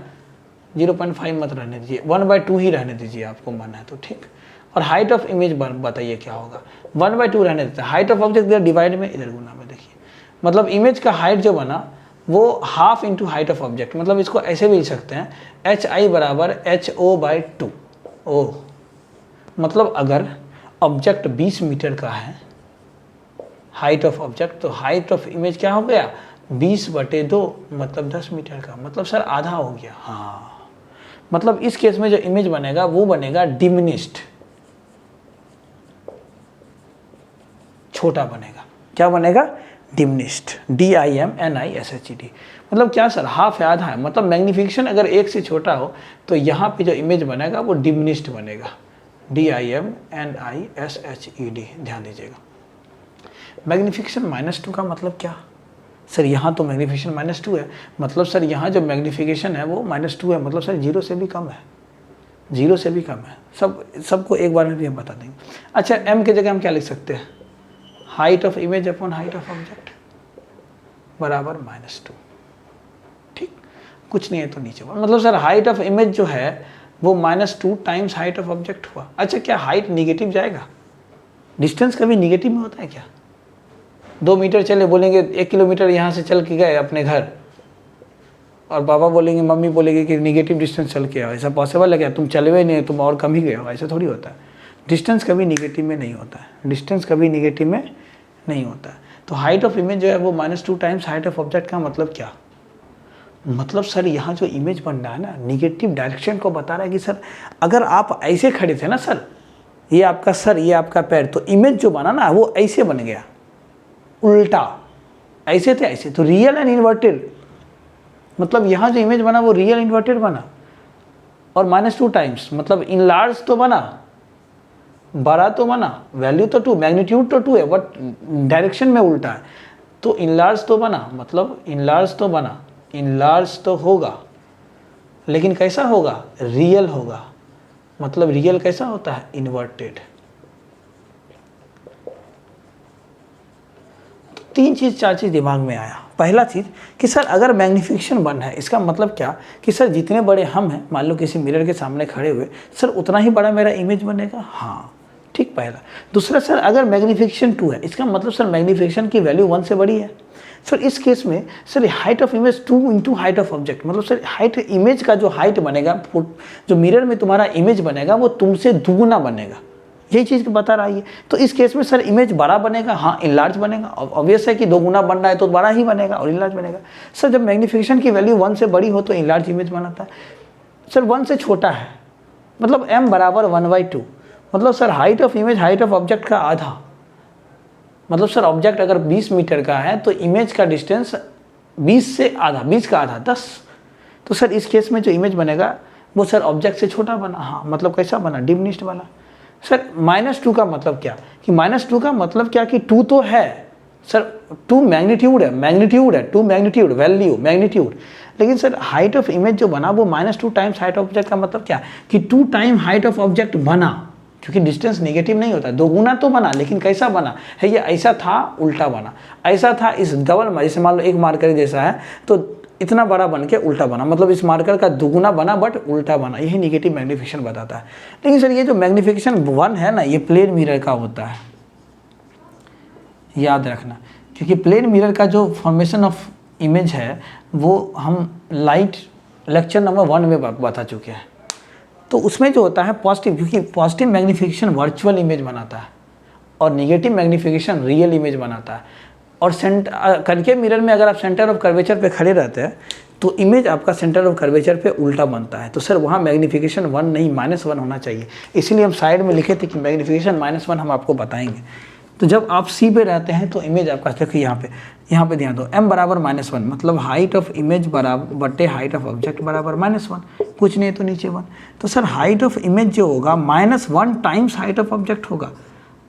0.5 मत रहने दीजिए, 1/2 ही रहने दीजिए, आपको मन है तो ठीक। और हाइट ऑफ इमेज बताइए क्या होगा, 1/2 रहने देते हैं, हाइट ऑफ ऑब्जेक्ट इधर डिवाइड में, इधर गुना में, देखिए मतलब इमेज का हाइट जो बना वो half into height of object, मतलब इसको ऐसे भी लिख सकते हैं, एच आई बराबर HO/2। ओ मतलब अगर ऑब्जेक्ट 20 मीटर का है हाइट ऑफ ऑब्जेक्ट, तो हाइट ऑफ इमेज क्या हो गया, 20/2 मतलब 10 मीटर का, मतलब सर आधा हो गया। हाँ, मतलब इस केस में जो इमेज बनेगा वो बनेगा डिमिनिश्ड, छोटा बनेगा, क्या बनेगा, डिमिनिश्ड, DIMNISHED। मतलब क्या सर, हाफ है, आधा है, मतलब मैग्नीफिकेशन अगर 1 से छोटा हो तो यहाँ पे जो इमेज बनेगा वो डिमिनिश्ड बनेगा, DIMNISHED, ध्यान दीजिएगा। मैग्नीफिकेशन -2 का मतलब क्या, सर यहाँ तो मैग्नीफिकेशन -2 है, मतलब सर यहाँ जो मैग्नीफिकेशन है वो -2 है, मतलब सर 0 से भी कम है, 0 से भी कम है, सबको एक बार में भी हम बता देंगे। अच्छा, m के जगह हम क्या लिख सकते हैं, height of image upon height of object बराबर -2, ठीक, कुछ नहीं है तो नीचे, मतलब सर हाइट ऑफ इमेज जो है वो -2 टाइम्स हाइट ऑफ ऑब्जेक्ट हुआ। अच्छा, क्या हाइट निगेटिव जाएगा, डिस्टेंस कभी निगेटिव में होता है क्या, 2 मीटर चले, बोलेंगे 1 किलोमीटर यहाँ से चल के गए अपने घर, और पापा बोलेंगे, मम्मी बोलेगी कि निगेटिव डिस्टेंस चल के आओ, ऐसा पॉसिबल है क्या, तुम चले हुए नहीं, तुम और कम ही गए हो, ऐसा थोड़ी होता है। डिस्टेंस कभी निगेटिव में नहीं होता है, डिस्टेंस कभी निगेटिव में नहीं होता है। तो हाइट ऑफ इमेज जो है वो -2 टाइम्स हाइट ऑफ ऑब्जेक्ट का मतलब क्या, मतलब सर यहाँ जो इमेज बन रहा है ना, निगेटिव डायरेक्शन को बता रहा है कि सर अगर आप ऐसे खड़े थे ना सर, ये आपका सर, ये आपका पैर, तो इमेज जो बना ना वो ऐसे बन गया, उल्टा, ऐसे थे ऐसे, तो रियल एंड इन्वर्टेड, मतलब यहाँ जो इमेज बना वो रियल इन्वर्टेड बना, और -2 टाइम्स मतलब इनलार्ज तो बना, बड़ा तो बना, वैल्यू तो 2, मैग्नीट्यूड तो 2 है, बट डायरेक्शन में उल्टा है, तो इनलार्ज तो बना, मतलब इनलार्ज तो बना, इनलार्ज तो होगा, लेकिन कैसा होगा, रियल होगा, मतलब रियल कैसा होता है, इन्वर्टेड। तो 3 चीज़ 4 चीज़ दिमाग में आया। पहला चीज़ कि सर अगर मैग्नीफिकेशन 1 है, इसका मतलब क्या कि सर जितने बड़े हम हैं, मान लो किसी मिरर के सामने खड़े हुए, सर उतना ही बड़ा मेरा इमेज बनेगा, हाँ ठीक, पहला। दूसरा सर अगर मैग्नीफिकेशन 2 है, इसका मतलब सर मैग्नीफिकेशन की वैल्यू 1 से बड़ी है। सर इस केस में sir height of image 2 into height of object, मतलब सर हाइट इमेज का जो हाइट बनेगा, जो मिरर में तुम्हारा इमेज बनेगा वो तुमसे दुगुना बनेगा, यही चीज़ बता रहा है। तो इस केस में सर इमेज बड़ा बनेगा, हाँ इनलार्ज बनेगा, ऑब्वियस है कि 2 गुना बन रहा है तो बड़ा ही बनेगा और इनलार्ज बनेगा। सर जब मैग्नीफिकेशन की वैल्यू 1 से बड़ी हो तो इनलार्ज इमेज बनाता है। सर 1 से छोटा है, मतलब m बराबर 1/2, मतलब sir height of image height of object का आधा, मतलब सर ऑब्जेक्ट अगर 20 मीटर का है तो इमेज का डिस्टेंस 20 से आधा, 20 का आधा 10। तो सर इस केस में जो इमेज बनेगा वो सर ऑब्जेक्ट से छोटा बना, हाँ मतलब कैसा बना, डिमिनिश्ड बना। सर -2 का मतलब क्या, कि -2 का मतलब क्या कि 2 तो है सर, 2 मैग्नीट्यूड है, मैग्नीट्यूड है 2 मैग्नीट्यूड, वैल्यू मैग्नीट्यूड, लेकिन सर हाइट ऑफ इमेज जो बना वो -2 टाइम्स हाइट ऑफ ऑब्जेक्ट का मतलब क्या कि 2 टाइम हाइट ऑफ ऑब्जेक्ट बना, क्योंकि डिस्टेंस नेगेटिव नहीं होता, 2 गुना तो बना, लेकिन कैसा बना है, ये ऐसा था उल्टा बना, ऐसा था इस डबल, जैसे मान लो एक मार्कर जैसा है तो इतना बड़ा बन के उल्टा बना, मतलब इस मार्कर का दुगुना बना बट उल्टा बना, यही नेगेटिव मैग्नीफिकेशन बताता है। लेकिन सर ये जो मैग्नीफिकेशन 1 है ना, ये प्लेन मिरर का होता है, याद रखना, क्योंकि प्लेन मिरर का जो फॉर्मेशन ऑफ इमेज है वो हम लाइट लेक्चर नंबर 1 में बता चुके हैं। तो उसमें जो होता है पॉजिटिव, क्योंकि पॉजिटिव मैग्नीफिकेशन वर्चुअल इमेज बनाता है और नेगेटिव मैग्नीफिकेशन रियल इमेज बनाता है। और कनकेव मिरर में अगर आप सेंटर ऑफ कर्वेचर पे खड़े रहते हैं तो इमेज आपका सेंटर ऑफ कर्वेचर पे उल्टा बनता है, तो सर वहाँ मैग्नीफिकेशन 1 नहीं -1 होना चाहिए, इसीलिए हम साइड में लिखे थे कि मैग्नीफिकेशन -1 हम आपको बताएंगे। तो जब आप सी पे रहते हैं तो इमेज आपका, देखिए यहाँ पे ध्यान दो, m बराबर -1 मतलब हाइट ऑफ इमेज बराबर बटे हाइट ऑफ ऑब्जेक्ट बराबर -1, कुछ नहीं तो नीचे 1, तो सर हाइट ऑफ इमेज जो होगा -1 टाइम्स हाइट ऑफ ऑब्जेक्ट होगा।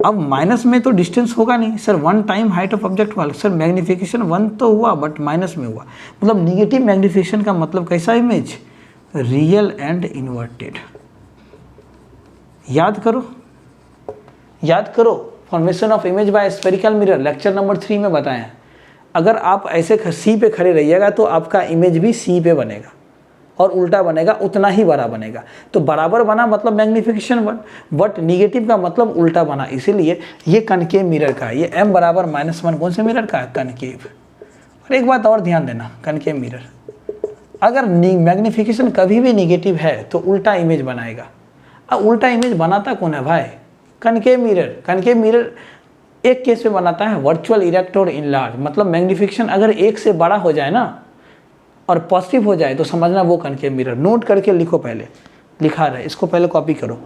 अब माइनस में तो डिस्टेंस होगा नहीं sir, 1 time height of object हुआ, सर मैग्नीफिकेशन 1 तो हुआ बट माइनस में हुआ, मतलब निगेटिव मैग्नीफिकेशन का मतलब कैसा इमेज, रियल एंड इन्वर्टेड। याद करो formation of image by spherical mirror lecture number 3 में बताएं। अगर आप ऐसे सी पे खड़े रहिएगा तो आपका इमेज भी सी पे बनेगा और उल्टा बनेगा, उतना ही बड़ा बनेगा। तो बराबर बना मतलब मैग्नीफिकेशन 1, बट निगेटिव का मतलब उल्टा बना, इसीलिए ये कनकेव मिरर का है। ये m बराबर -1 कौन से मिरर का है, कनकेव। और एक बात और ध्यान देना, कनकेव मिरर अगर मैग्नीफिकेशन कभी भी निगेटिव है तो उल्टा इमेज बनाएगा। अब उल्टा इमेज बनाता कौन है भाई, कनकेव मिरर एक केस में बनाता है वर्चुअल इरेक्ट और इनलार्ज, मतलब मैग्नीफिकेशन अगर 1 से बड़ा हो जाए ना और पॉजिटिव हो जाए तो समझना वो कनकेव मिरर। नोट करके लिखो, पहले लिखा रहे, इसको पहले कॉपी करो,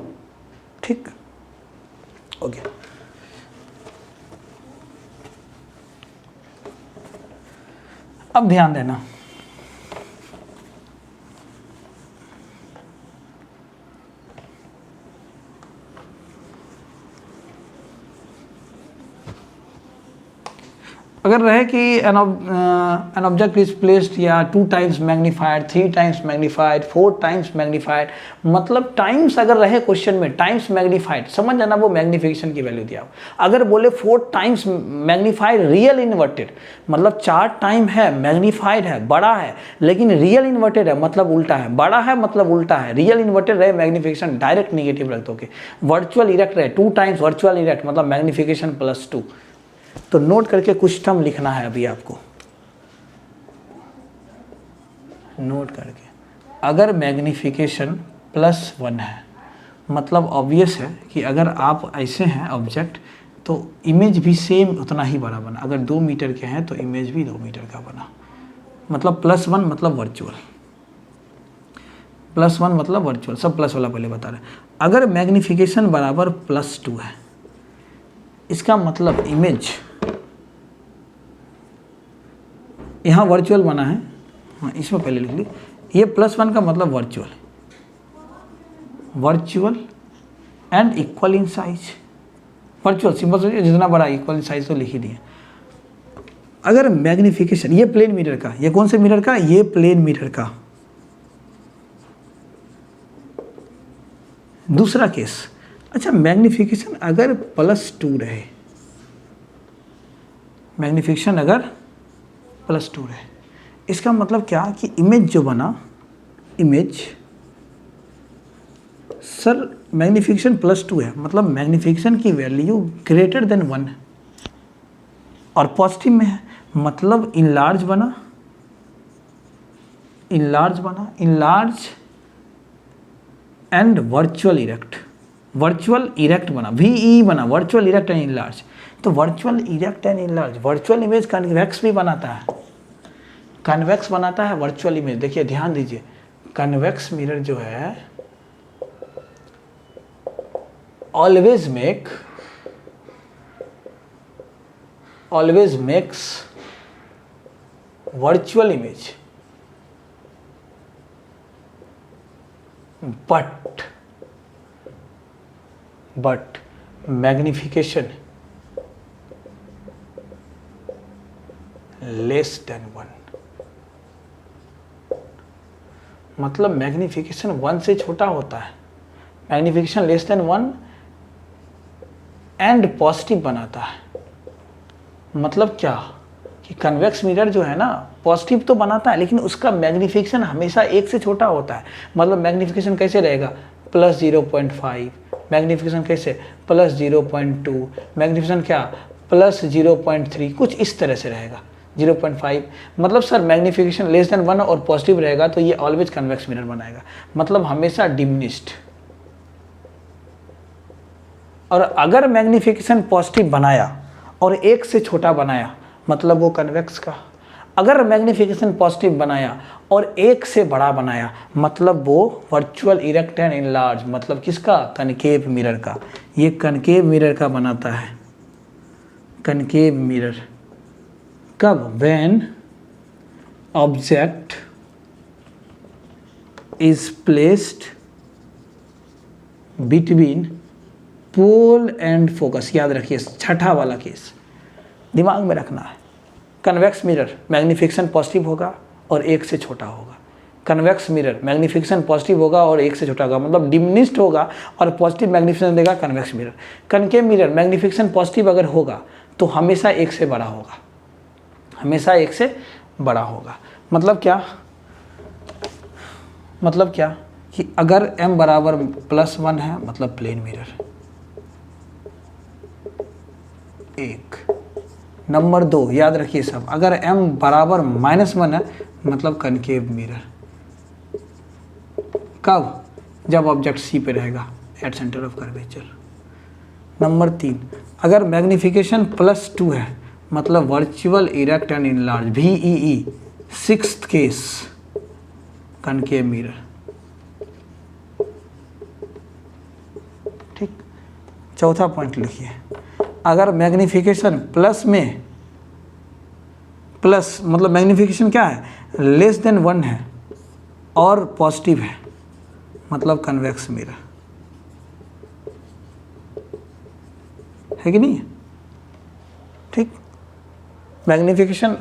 ठीक, ओके। अब ध्यान देना, अगर रहे कि एन ऑब्जेक्ट इज प्लेस्ड या 2 times magnified, 3 times magnified, 4 times magnified, मतलब टाइम्स अगर रहे क्वेश्चन में टाइम्स मैग्नीफाइड, समझ जाना वो मैग्नीफिकेशन की वैल्यू दिया। अगर बोले 4 टाइम्स मैग्नीफाइड रियल इन्वर्टेड, मतलब 4 टाइम है, मैग्नीफाइड है, बड़ा है, लेकिन रियल इन्वर्टेड है मतलब उल्टा है, बड़ा है मतलब उल्टा है, रियल इन्वर्टेड रहे मैग्नीफिकेशन डायरेक्ट निगेटिव रख दोगे। वर्चुअल इरेक्ट रहे 2 टाइम्स वर्चुअल इरेक्ट मतलब मैग्नीफिकेशन +2। तो नोट करके कुछ टर्म लिखना है अभी आपको, नोट करके। अगर मैग्नीफिकेशन +1 है मतलब ऑब्वियस है कि अगर आप ऐसे हैं ऑब्जेक्ट तो इमेज भी सेम उतना ही बड़ा बना। अगर 2 मीटर के हैं तो इमेज भी 2 मीटर का बना, मतलब +1 मतलब वर्चुअल, +1 मतलब वर्चुअल, सब प्लस वाला पहले बता रहे। अगर मैग्नीफिकेशन बराबर +2 है, इसका मतलब इमेज यहाँ वर्चुअल बना है, हाँ इसमें पहले लिख ली, ये +1 का मतलब virtual, virtual and equal in size, virtual simple सोचिए जितना बड़ा इक्वल इन साइज तो लिख ही दिए। अगर मैग्निफिकेशन, ये प्लेन मिरर का, ये कौन से मिरर का, ये प्लेन मिरर का। दूसरा केस, अच्छा मैग्निफिकेशन अगर +2 रहे, मैग्निफिकेशन अगर +2 रहे, इसका मतलब क्या कि इमेज जो बना, इमेज सर मैग्निफिकेशन +2 है, मतलब मैग्निफिकेशन की वैल्यू ग्रेटर देन 1 है और पॉजिटिव में है, मतलब इनलार्ज बना, इनलार्ज बना, enlarge and virtual erect, virtual erect बना, VE बना, वर्चुअल इरेक्ट एंड इनलार्ज। तो virtual erect and enlarge, virtual image convex भी बनाता है, कन्वेक्स बनाता है वर्चुअल इमेज। देखिए ध्यान दीजिए, कन्वेक्स मिरर जो है always makes virtual image, but magnification less than 1, मतलब मैग्निफिकेशन 1 से छोटा होता है, magnification less than 1 and positive बनाता है। मतलब क्या कि कन्वेक्स मिरर जो है ना पॉजिटिव तो बनाता है लेकिन उसका मैग्निफिकेशन हमेशा 1 से छोटा होता है। मतलब मैग्निफिकेशन कैसे रहेगा, +0.5, मैग्निफिकेशन कैसे +0.2, मैग्निफिकेशन क्या +0.3, कुछ इस तरह से रहेगा, 0.5। मतलब सर मैग्निफिकेशन लेस देन 1 और पॉजिटिव रहेगा तो ये ऑलवेज कन्वेक्स मिरर बनाएगा, मतलब हमेशा डिमिनिश्ड। और अगर मैग्निफिकेशन पॉजिटिव बनाया और 1 से छोटा बनाया मतलब वो कन्वेक्स का, अगर मैग्निफिकेशन पॉजिटिव बनाया और 1 से बड़ा बनाया मतलब वो वर्चुअल इरेक्ट एंड इनलार्ज, मतलब किसका, कनकेव मिरर का। ये कनकेव मिरर का बनाता है, कनकेव मिरर कब, when object is placed between pole and focus. याद रखिए छठा वाला केस दिमाग में रखना है। कन्वेक्स मिरर मैग्निफिकेशन पॉजिटिव होगा और 1 से छोटा होगा, कन्वेक्स मिरर मैग्निफिकेशन पॉजिटिव होगा और 1 से छोटा होगा, मतलब डिमिनिश्ड होगा और पॉजिटिव मैग्निफिकेशन देगा convex mirror. Concave mirror magnification positive अगर होगा तो हमेशा 1 से बड़ा होगा, हमेशा 1 से बड़ा होगा। मतलब क्या, मतलब क्या कि अगर m बराबर +1 है मतलब प्लेन मिरर, 1। नंबर 2 याद रखिए सब, अगर m बराबर -1 है मतलब कनकेव मिरर, कब, जब ऑब्जेक्ट C पे रहेगा at centre of curvature. Number 3 अगर मैग्निफिकेशन +2 है मतलब virtual erect and enlarge, VEE, 6th case concave mirror. ठीक, चौथा पॉइंट लिखिए, अगर मैग्निफिकेशन प्लस में, प्लस मतलब मैग्निफिकेशन क्या है, लेस देन 1 है और पॉजिटिव है मतलब कन्वेक्स मिरर, है कि नहीं। ठीक, मैग्निफिकेशन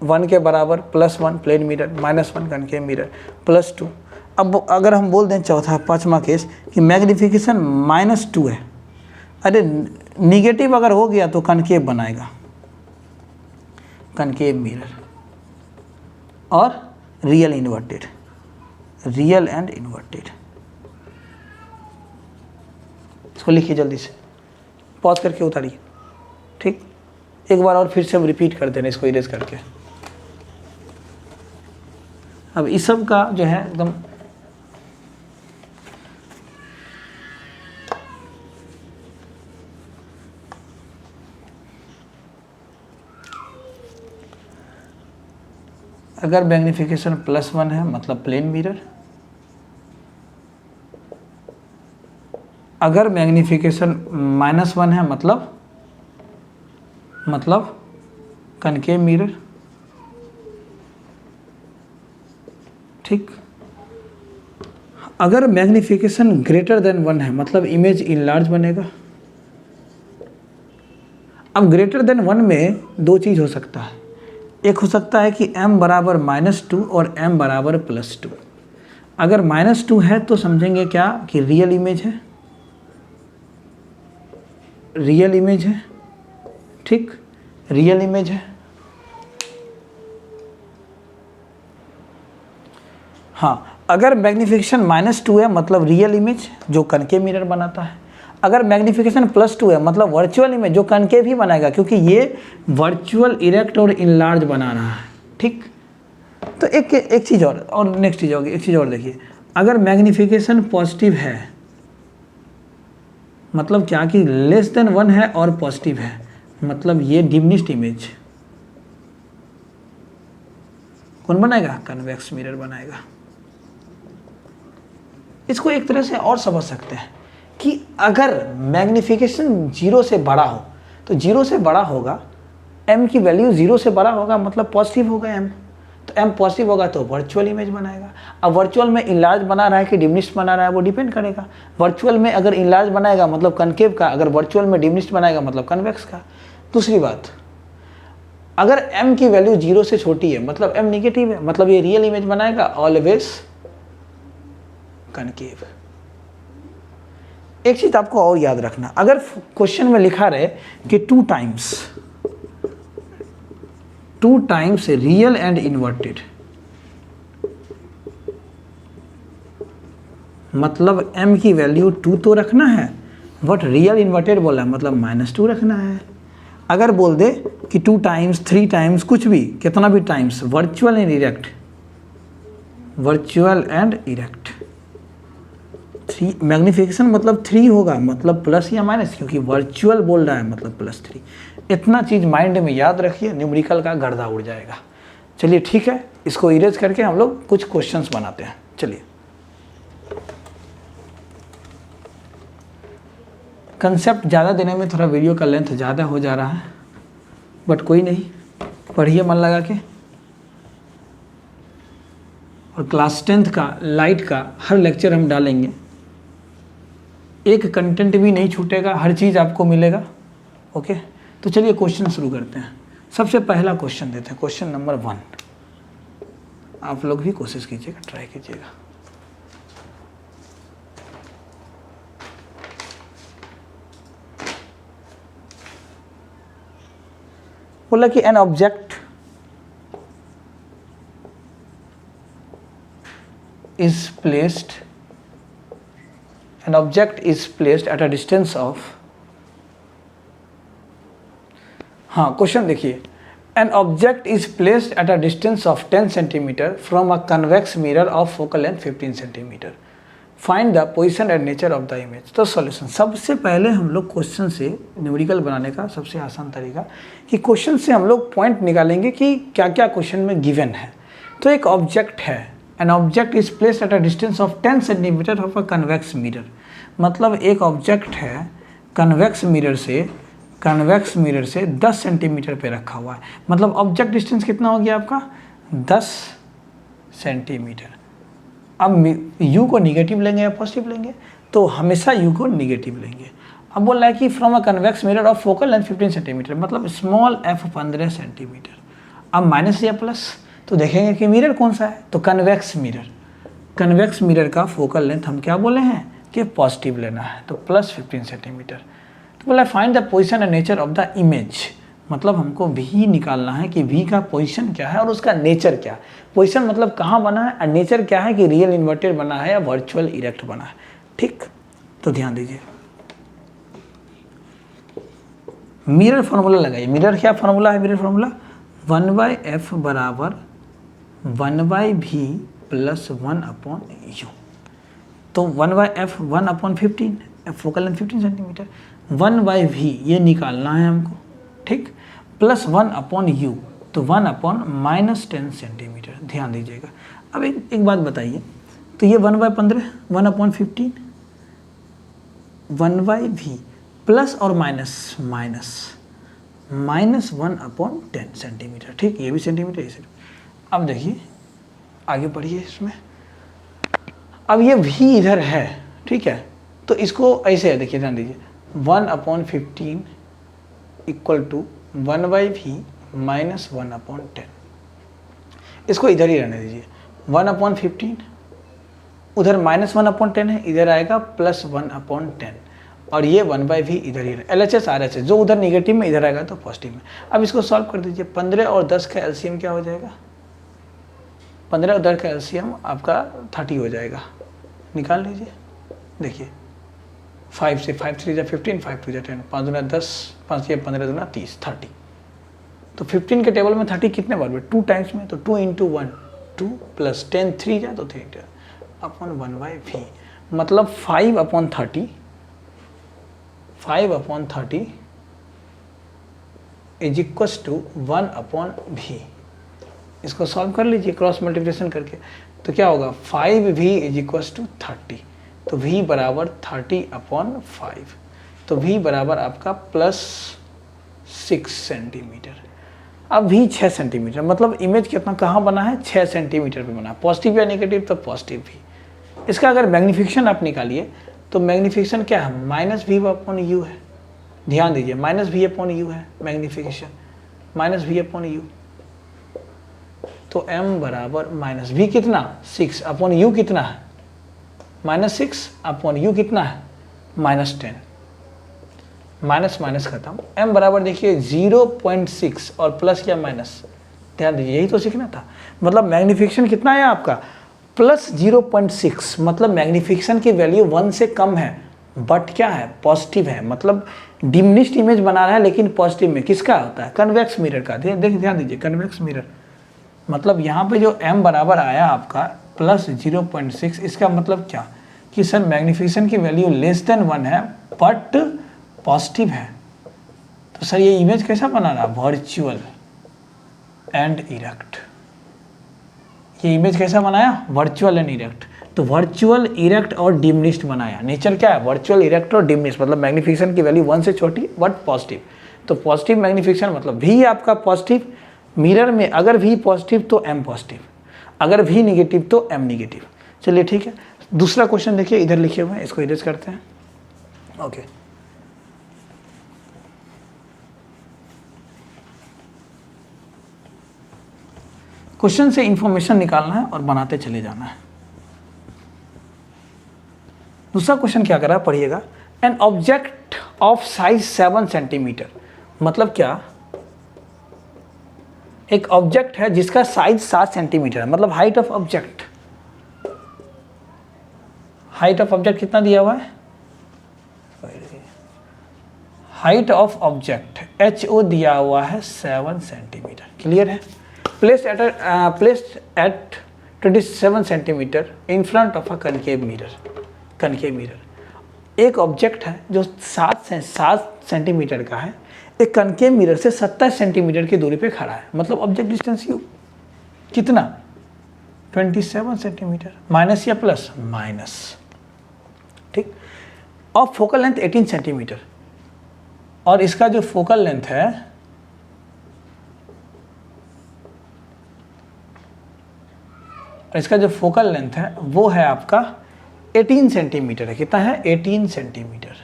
1 के बराबर +1 प्लेन मिरर, -1 कनकेव मिरर, +2। अब अगर हम बोल दें चौथा पांचवा केस कि मैग्निफिकेशन -2 है, अरे निगेटिव अगर हो गया तो कनकेव बनाएगा, कनकेव मिरर और real inverted, real and inverted. इसको लिखिए जल्दी से, पॉज करके उतारिए। ठीक, एक बार और फिर से हम रिपीट कर देना इसको इरेज करके। अब इस सब का जो है एकदम अगर मैग्निफिकेशन +1 है मतलब प्लेन मिरर, अगर मैग्निफिकेशन -1 है मतलब कनकेव मिरर, ठीक। अगर मैग्निफिकेशन ग्रेटर देन 1 है मतलब इमेज इनलार्ज बनेगा। अब ग्रेटर देन 1 में दो चीज़ हो सकता है, एक हो सकता है कि m बराबर -2 और m बराबर +2। अगर -2 है तो समझेंगे क्या कि रियल इमेज है, रियल इमेज है, ठीक, रियल इमेज है। हाँ, अगर मैग्निफिकेशन -2 है मतलब रियल इमेज जो कनकेव मिरर बनाता है। अगर मैग्निफिकेशन +2 है मतलब वर्चुअल इमेज जो कनकेव ही बनाएगा, क्योंकि ये वर्चुअल इरेक्ट और इनलार्ज बना रहा है, ठीक। तो एक चीज़ और नेक्स्ट चीज़ होगी, एक चीज़ और देखिए, अगर मैग्निफिकेशन पॉजिटिव है मतलब क्या कि लेस देन 1 है और पॉजिटिव है, मतलब ये डिमिनिश्ड इमेज कौन बनाएगा, कन्वेक्स मिरर बनाएगा। इसको एक तरह से और समझ सकते हैं कि अगर मैग्निफिकेशन 0 से बड़ा हो तो 0 से बड़ा होगा, m की वैल्यू 0 से बड़ा होगा मतलब पॉजिटिव होगा m, तो m पॉजिटिव होगा तो वर्चुअल इमेज बनाएगा। अब वर्चुअल में इनलार्ज बना रहा है कि डिमिनिश्ड बना रहा है वो डिपेंड करेगा। वर्चुअल में अगर इनलार्ज बनाएगा मतलब कनकेव का, अगर वर्चुअल में डिमिनिश्ड बनाएगा मतलब कन्वेक्स का। दूसरी बात, अगर m की वैल्यू 0 से छोटी है मतलब m निगेटिव है, मतलब ये रियल इमेज बनाएगा ऑलवेज कनकेव। एक चीज आपको और याद रखना, अगर क्वेश्चन में लिखा रहे कि 2 टाइम्स रियल एंड इन्वर्टेड, मतलब m की वैल्यू 2 तो रखना है, बट रियल इन्वर्टेड बोला मतलब -2 रखना है। अगर बोल दे कि 2 टाइम्स 3 टाइम्स कुछ भी, कितना भी times virtual and erect, virtual and erect, 3 magnification मतलब 3 होगा मतलब प्लस या माइनस, क्योंकि वर्चुअल बोल रहा है मतलब +3। इतना चीज़ माइंड में याद रखिए, न्यूमेरिकल का गर्दा उड़ जाएगा। चलिए ठीक है, इसको इरेज करके हम लोग कुछ क्वेश्चंस बनाते हैं। चलिए, कंसेप्ट ज़्यादा देने में थोड़ा वीडियो का लेंथ ज़्यादा हो जा रहा है, बट कोई नहीं, पढ़िए मन लगा के। और क्लास 10th का लाइट का हर लेक्चर हम डालेंगे, एक कंटेंट भी नहीं छूटेगा, हर चीज़ आपको मिलेगा। ओके, तो चलिए क्वेश्चन शुरू करते हैं। सबसे पहला क्वेश्चन देते हैं, क्वेश्चन नंबर 1। आप लोग भी कोशिश कीजिएगा, ट्राई कीजिएगा। बोला कि an object is placed at a distance of, हाँ क्वेश्चन देखिए, an object is placed at a distance of 10 cm from a convex mirror of focal length 15 cm. Find the position and nature of the image. तो सॉल्यूशन, सबसे पहले हम लोग क्वेश्चन से न्यूमेरिकल बनाने का सबसे आसान तरीका कि क्वेश्चन से हम लोग पॉइंट निकालेंगे कि क्या क्या क्वेश्चन में गिवन है। तो एक ऑब्जेक्ट है, an object is placed at a distance of 10 cm of a convex mirror, मतलब एक ऑब्जेक्ट है कन्वेक्स मिरर से 10 सेंटीमीटर पे रखा हुआ है, मतलब ऑब्जेक्ट डिस्टेंस कितना हो गया आपका 10 सेंटीमीटर। अब u को निगेटिव लेंगे या पॉजिटिव लेंगे, तो हमेशा u को निगेटिव लेंगे। अब बोल रहा है कि from a convex mirror of focal length 15 centimetre, मतलब स्मॉल f 15 सेंटीमीटर। अब माइनस या प्लस, तो देखेंगे कि मिरर कौन सा है, तो कन्वेक्स मिरर का फोकल लेंथ हम क्या बोले हैं कि पॉजिटिव लेना है, तो प्लस 15 सेंटीमीटर। तो बोला find the position and nature of the image, मतलब हमको v निकालना है कि v का पोजीशन क्या है और उसका नेचर क्या है। पोजीशन मतलब कहाँ बना है और नेचर क्या है कि रियल इन्वर्टेड बना है या वर्चुअल इरेक्ट बना है। ठीक, तो ध्यान दीजिए, मिरर फार्मूला लगाइए। मिरर क्या फार्मूला है, मिरर फार्मूला 1/f बराबर 1/v प्लस 1/u। तो 1/f 1/15, focal length 15 centimetre, 1/v ये निकालना है हमको, ठीक, प्लस 1/u, तो 1/-10 सेंटीमीटर। ध्यान दीजिएगा। अब एक बात बताइए, तो ये 1/15 1/15 1/v प्लस और माइनस -1/10 सेंटीमीटर, ठीक, ये भी सेंटीमीटर, ये सेंटीमीटर। अब देखिए, आगे बढ़िए इसमें। अब ये v इधर है, ठीक है, तो इसको ऐसे है, देखिए ध्यान दीजिए, 1/15 इक्वल टू 1/v माइनस 1/10। इसको इधर ही रहने दीजिए, 1/15 उधर माइनस 1/10 है, इधर आएगा प्लस 1/10, और ये 1/v इधर ही LHS RHS जो उधर निगेटिव में इधर आएगा तो पॉजिटिव में। अब इसको सॉल्व कर दीजिए, 15 और 10 का एलसीएम क्या हो जाएगा, 15 और 10 का एलसीएम आपका 30 हो जाएगा, निकाल लीजिए। देखिए 5 से 5 3 जा 15, 5 2 जा 10, 5 दूना 10, 5 6 15 दूना 30, 30। तो 15 के टेबल में 30 कितने बार में, 2 टाइम्स में, तो 2 × 1 2 प्लस 10 3 जा तो 3 अपॉन 1/v, मतलब 5/30 इज इक्वस टू 1/v। इसको सॉल्व कर लीजिए क्रॉस मल्टीप्लिकेशन करके, तो क्या होगा 5v इज इक्वस टू 30, तो v बराबर 30/5, तो v बराबर आपका +6 सेंटीमीटर। अब v 6 सेंटीमीटर, मतलब इमेज कितना कहाँ बना है, 6 सेंटीमीटर पे बना, पॉजिटिव या नेगेटिव, तो पॉजिटिव भी। इसका अगर मैग्नीफिकेशन आप निकालिए तो मैग्नीफिकेशन क्या है, -v/u है, ध्यान दीजिए, -v/u है मैग्नीफिकेशन, -v/u, तो m बराबर -v कितना 6/u कितना है, -6/u कितना है -10, माइनस माइनस खत्म, m बराबर देखिए 0.6 और प्लस या माइनस, ध्यान दीजिए यही तो सीखना था। मतलब मैग्नीफिकेशन कितना है आपका +0.6, मतलब मैग्नीफिकेशन की वैल्यू 1 से कम है, बट क्या है पॉजिटिव है, मतलब डिमिनिश्ड इमेज बना रहा है लेकिन पॉजिटिव में, किसका होता है, कन्वेक्स मिरर का। ध्यान दीजिए कन्वेक्स मिरर, मतलब यहाँ पे जो m बराबर आया आपका +0.6, इसका मतलब क्या कि सर मैग्नीफिकेशन की वैल्यू <1 है बट पॉजिटिव है, तो सर ये इमेज कैसा बना रहा, वर्चुअल एंड इरेक्ट। ये इमेज कैसा बनाया, वर्चुअल एंड इरेक्ट, तो वर्चुअल इरेक्ट और डिमिनिश्ड बनाया। नेचर क्या है, वर्चुअल इरेक्ट और डिमिनिश्ड, मतलब मैग्नीफिकेशन की वैल्यू 1 से छोटी बट पॉजिटिव, तो पॉजिटिव मैग्नीफिकेशन मतलब v आपका पॉजिटिव, मिरर में अगर v पॉजिटिव तो m पॉजिटिव, अगर v निगेटिव तो m निगेटिव। चलिए ठीक है, दूसरा क्वेश्चन देखिए, इधर लिखे हुए हैं, इसको इरेज करते हैं। ओके, क्वेश्चन से इंफॉर्मेशन निकालना है और बनाते चले जाना है। दूसरा क्वेश्चन क्या कर रहा है, पढ़िएगा। An object of size 7 centimetre, मतलब क्या, एक ऑब्जेक्ट है जिसका साइज 7 सेंटीमीटर है, मतलब height of object, height of object कितना दिया हुआ है, हाइट ऑफ ऑब्जेक्ट HO दिया हुआ है 7 सेंटीमीटर, क्लियर है। Placed at 27 centimetre in front of a concave mirror, concave mirror. एक ऑब्जेक्ट है जो 7 सेंटीमीटर का है, एक कनकेव मिरर से 27 सेंटीमीटर की दूरी पे खड़ा है, मतलब ऑब्जेक्ट डिस्टेंस यू कितना 27 सेंटीमीटर, माइनस या प्लस, माइनस, ठीक। और फोकल लेंथ 18 सेंटीमीटर, और इसका जो फोकल लेंथ है वो है आपका 18 सेंटीमीटर है, कितना है 18 सेंटीमीटर।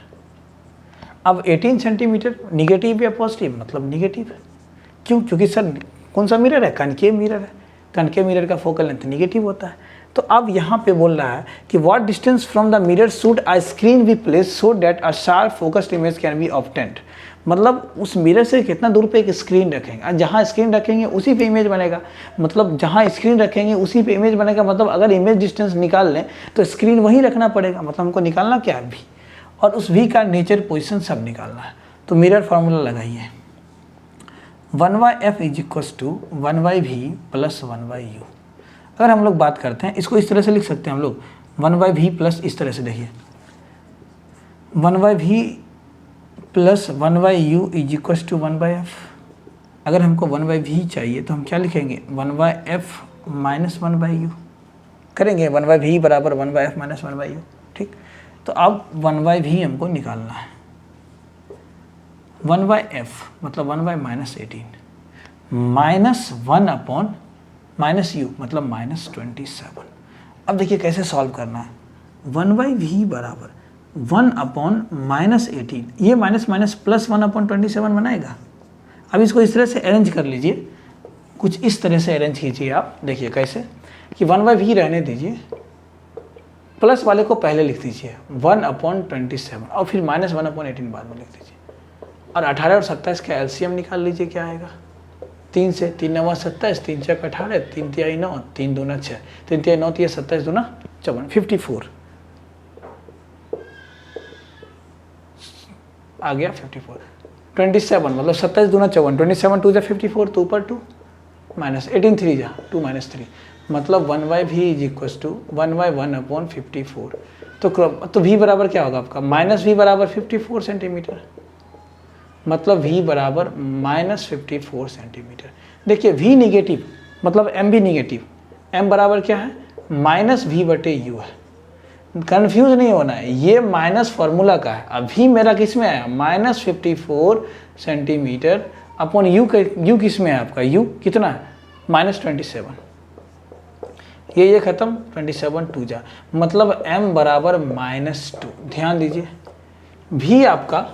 अब 18 सेंटीमीटर निगेटिव या पॉजिटिव, मतलब निगेटिव है, क्यों, क्योंकि सर कौन सा मिरर है, कनकेव मिरर है, कनकेव मिरर का फोकल लेंथ निगेटिव होता है। तो अब यहाँ पे बोल रहा है कि what distance from the mirror should a screen be placed so that a sharp focused image can be obtained, मतलब उस मिरर से कितना दूर पे एक स्क्रीन रखेंगे, और जहाँ स्क्रीन रखेंगे उसी पे इमेज बनेगा, मतलब जहाँ स्क्रीन रखेंगे उसी पे इमेज बनेगा, मतलब अगर इमेज डिस्टेंस निकाल लें तो स्क्रीन वहीं रखना पड़ेगा, मतलब हमको निकालना क्या है v, और उस v का नेचर पोजीशन सब निकालना है। तो मिरर फार्मूला लगाइए, 1/f is equals to 1/v plus 1/u। अगर हम लोग बात करते हैं, इसको इस तरह से लिख सकते हैं हम लोग, 1/v प्लस, इस तरह से देखिए 1/v plus 1/u is equals to 1/f। अगर हमको 1/v चाहिए तो हम क्या लिखेंगे, 1/f माइनस 1/u करेंगे, 1/v बराबर 1/f माइनस 1/u, ठीक। तो अब 1/v हमको निकालना है, 1/f मतलब 1/-18 -1/v माइनस यू मतलब -27। अब देखिए कैसे सॉल्व करना है। 1/v बराबर 1/-18, ये माइनस माइनस प्लस 1/27 बनाएगा। अब इसको इस तरह से अरेंज कर लीजिए, कुछ इस तरह से अरेंज कीजिए आप। देखिए कैसे कि 1/v रहने दीजिए, प्लस वाले को पहले लिख दीजिए 1/27 और फिर -1/18 बाद में लिख दीजिए। और 18 और 27 का एलसीएम निकाल लीजिए, क्या आएगा 3 से 3 9 27, 3 6 18, 3 3 9, 3 2 6, 3 3 9 3 27 2 54, 54 आ गया 54। 27 मतलब 27 दूना 54, 27 2 जा 54, 2 पर 2 माइनस 18 3 जा 2 माइनस 3 मतलब 1/v इज इक्वल टू 1/1/54। तो v बराबर क्या होगा आपका, -v बराबर 54 सेंटीमीटर, मतलब v बराबर -54 सेंटीमीटर। देखिए v निगेटिव मतलब m भी निगेटिव, m बराबर क्या है -v/u है। कंफ्यूज नहीं होना है, ये माइनस फार्मूला का है। अभी मेरा किस में आया -54 सेंटीमीटर अपॉन u किस में है आपका, u कितना है -27। ये खत्म 27 2 जा मतलब m बराबर -2। ध्यान दीजिए v आपका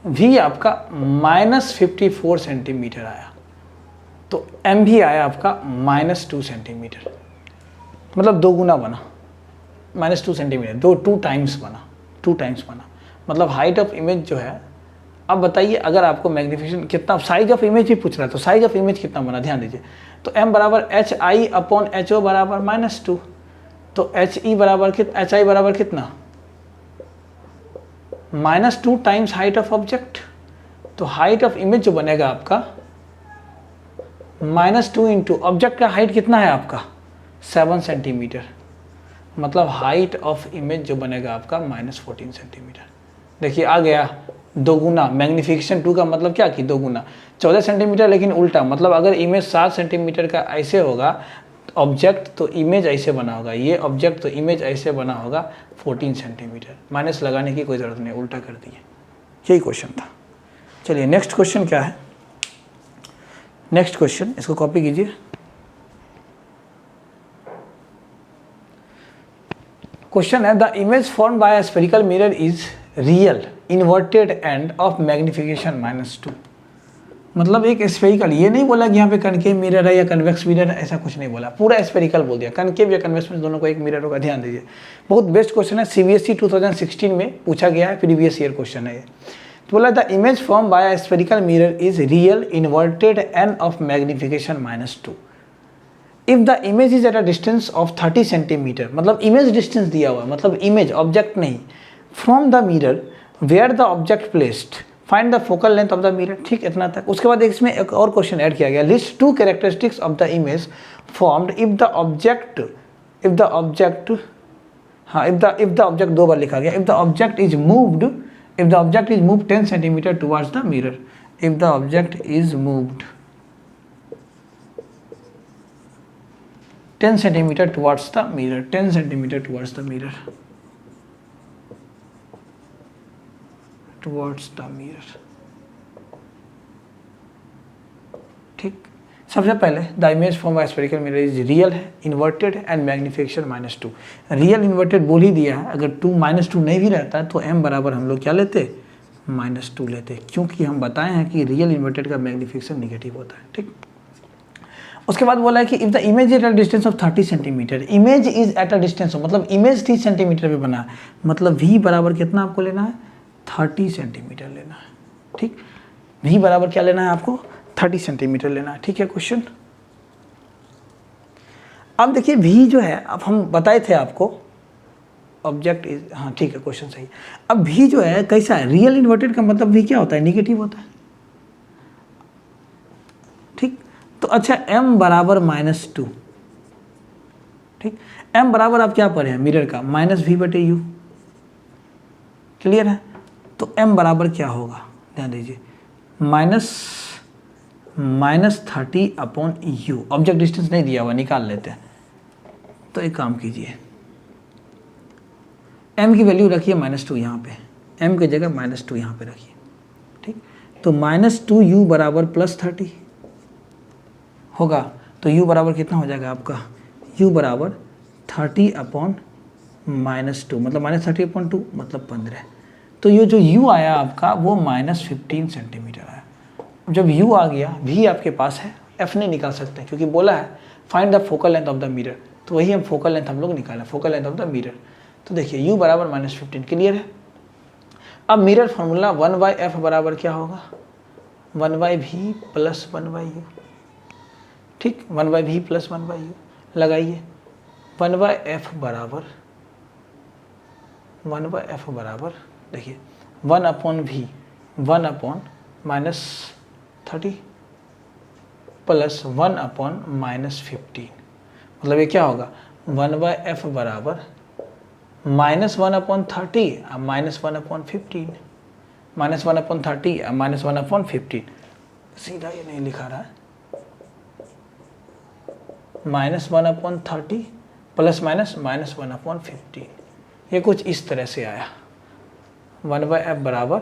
-54 सेंटीमीटर आया, तो m भी आया आपका -2 सेंटीमीटर, मतलब 2 गुना बना, -2 सेंटीमीटर, 2 टाइम्स बना, मतलब हाइट ऑफ इमेज जो है। अब बताइए अगर आपको मैग्नीफिकेशन कितना, साइज ऑफ इमेज भी पूछ रहा है, तो साइज ऑफ इमेज कितना बना, ध्यान दीजिए। तो m बराबर HI/HO बराबर -2, तो HI बराबर कितना -2 टाइम्स हाइट ऑफ ऑब्जेक्ट। तो हाइट ऑफ इमेज जो बनेगा आपका -2 इंटू ऑब्जेक्ट का हाइट कितना है आपका 7 सेंटीमीटर, मतलब हाइट ऑफ इमेज जो बनेगा आपका -14 सेंटीमीटर। देखिए आ गया 2 गुना, मैग्नीफिकेशन 2 का मतलब क्या कि 2 गुना 14 सेंटीमीटर, लेकिन उल्टा, मतलब अगर इमेज 7 सेंटीमीटर का ऐसे होगा ऑब्जेक्ट तो इमेज ऐसे बना होगा, ये ऑब्जेक्ट तो इमेज ऐसे बना होगा 14 सेंटीमीटर। माइनस लगाने की कोई ज़रूरत नहीं, उल्टा कर दिए, यही क्वेश्चन था। चलिए नेक्स्ट क्वेश्चन क्या है, नेक्स्ट क्वेश्चन इसको कॉपी कीजिए। क्वेश्चन है the image form by a spherical mirror is real inverted and of magnification -2। मतलब एक स्फेरिकल, ये नहीं बोला कि यहाँ पे कनकेव मिरर है या कन्वेक्स मिरर है, ऐसा कुछ नहीं बोला, पूरा स्फेरिकल बोल दिया। कनकेव या कन्वेक्स में दोनों को एक मिरर होगा, ध्यान दीजिए। बहुत बेस्ट क्वेश्चन है, CBSE 2016 में पूछा गया है, प्रीवियस ईयर क्वेश्चन है ये। तो बोला the image form by a spherical mirror is real inverted and of magnification -2 if the image is at a distance of 30 centimetre. मतलब इमेज डिस्टेंस दिया हुआ है, मतलब इमेज ऑब्जेक्ट नहीं, from the mirror where the object placed, find the focal length of the mirror. ठीक, इतना तक। उसके बाद इसमें एक और क्वेश्चन ऐड किया गया, list 2 characteristics of the image formed if the object 2 बार लिखा गया, if the object is moved 10 centimetre towards the mirror, if the object is moved 10 centimetre towards the mirror, 10 centimetre towards the mirror, towards the mirror. ठीक, सबसे पहले the image form by spherical mirror is real है, inverted and magnification -2। Real inverted बोल ही दिया है, अगर -2 नहीं भी रहता तो m बराबर हम लोग क्या लेते -2 लेते, क्योंकि हम बताए हैं कि रियल इन्वर्टेड का मैग्नीफिकेशन निगेटिव होता है। ठीक, उसके बाद बोला है कि if the image at a distance of 30 centimetre, image is at a distance of, मतलब इमेज 30 सेंटीमीटर पे बना है, मतलब v बराबर कितना आपको लेना है 30 सेंटीमीटर लेना है। ठीक, v बराबर क्या लेना है आपको 30 सेंटीमीटर लेना है। ठीक है क्वेश्चन। अब देखिए v जो है, अब हम बताए थे आपको ऑब्जेक्ट इज, हाँ ठीक है क्वेश्चन सही। अब v जो है कैसा है, रियल इन्वर्टेड का मतलब v क्या होता है निगेटिव होता है। ठीक, तो अच्छा m बराबर -2। ठीक, m बराबर आप क्या पढ़े हैं मिरर का -v/u, क्लियर है। तो m बराबर क्या होगा, ध्यान दीजिए -30/u, ऑब्जेक्ट डिस्टेंस नहीं दिया हुआ, निकाल लेते हैं। तो एक काम कीजिए, m की वैल्यू रखिए -2 यहाँ पे, m की जगह -2 यहाँ पे रखिए। ठीक, तो -2u बराबर +30 होगा तो u बराबर कितना हो जाएगा आपका, u बराबर 30/-2 मतलब -30/2 मतलब 15। तो ये जो u आया आपका वो -15 सेंटीमीटर आया। जब u आ गया, v आपके पास है, f नहीं निकाल सकते क्योंकि बोला है find the focal length of the mirror, तो वही हम फोकल लेंथ हम लोग निकालें, focal length of the mirror. तो देखिए u बराबर -15 क्लियर है। अब मिरर फार्मूला 1/f बराबर क्या होगा, 1/v प्लस 1/u, ठीक, 1/v प्लस 1/u लगाइए। 1/f बराबर देखिए 1/v 1/-30 प्लस 1/-15, मतलब ये क्या होगा 1/f बराबर -1/30 और -1/15, -1/30 और -1/15, सीधा ये नहीं लिखा रहा है, -1/30 प्लस माइनस -1/15, ये कुछ इस तरह से आया। 1/f बराबर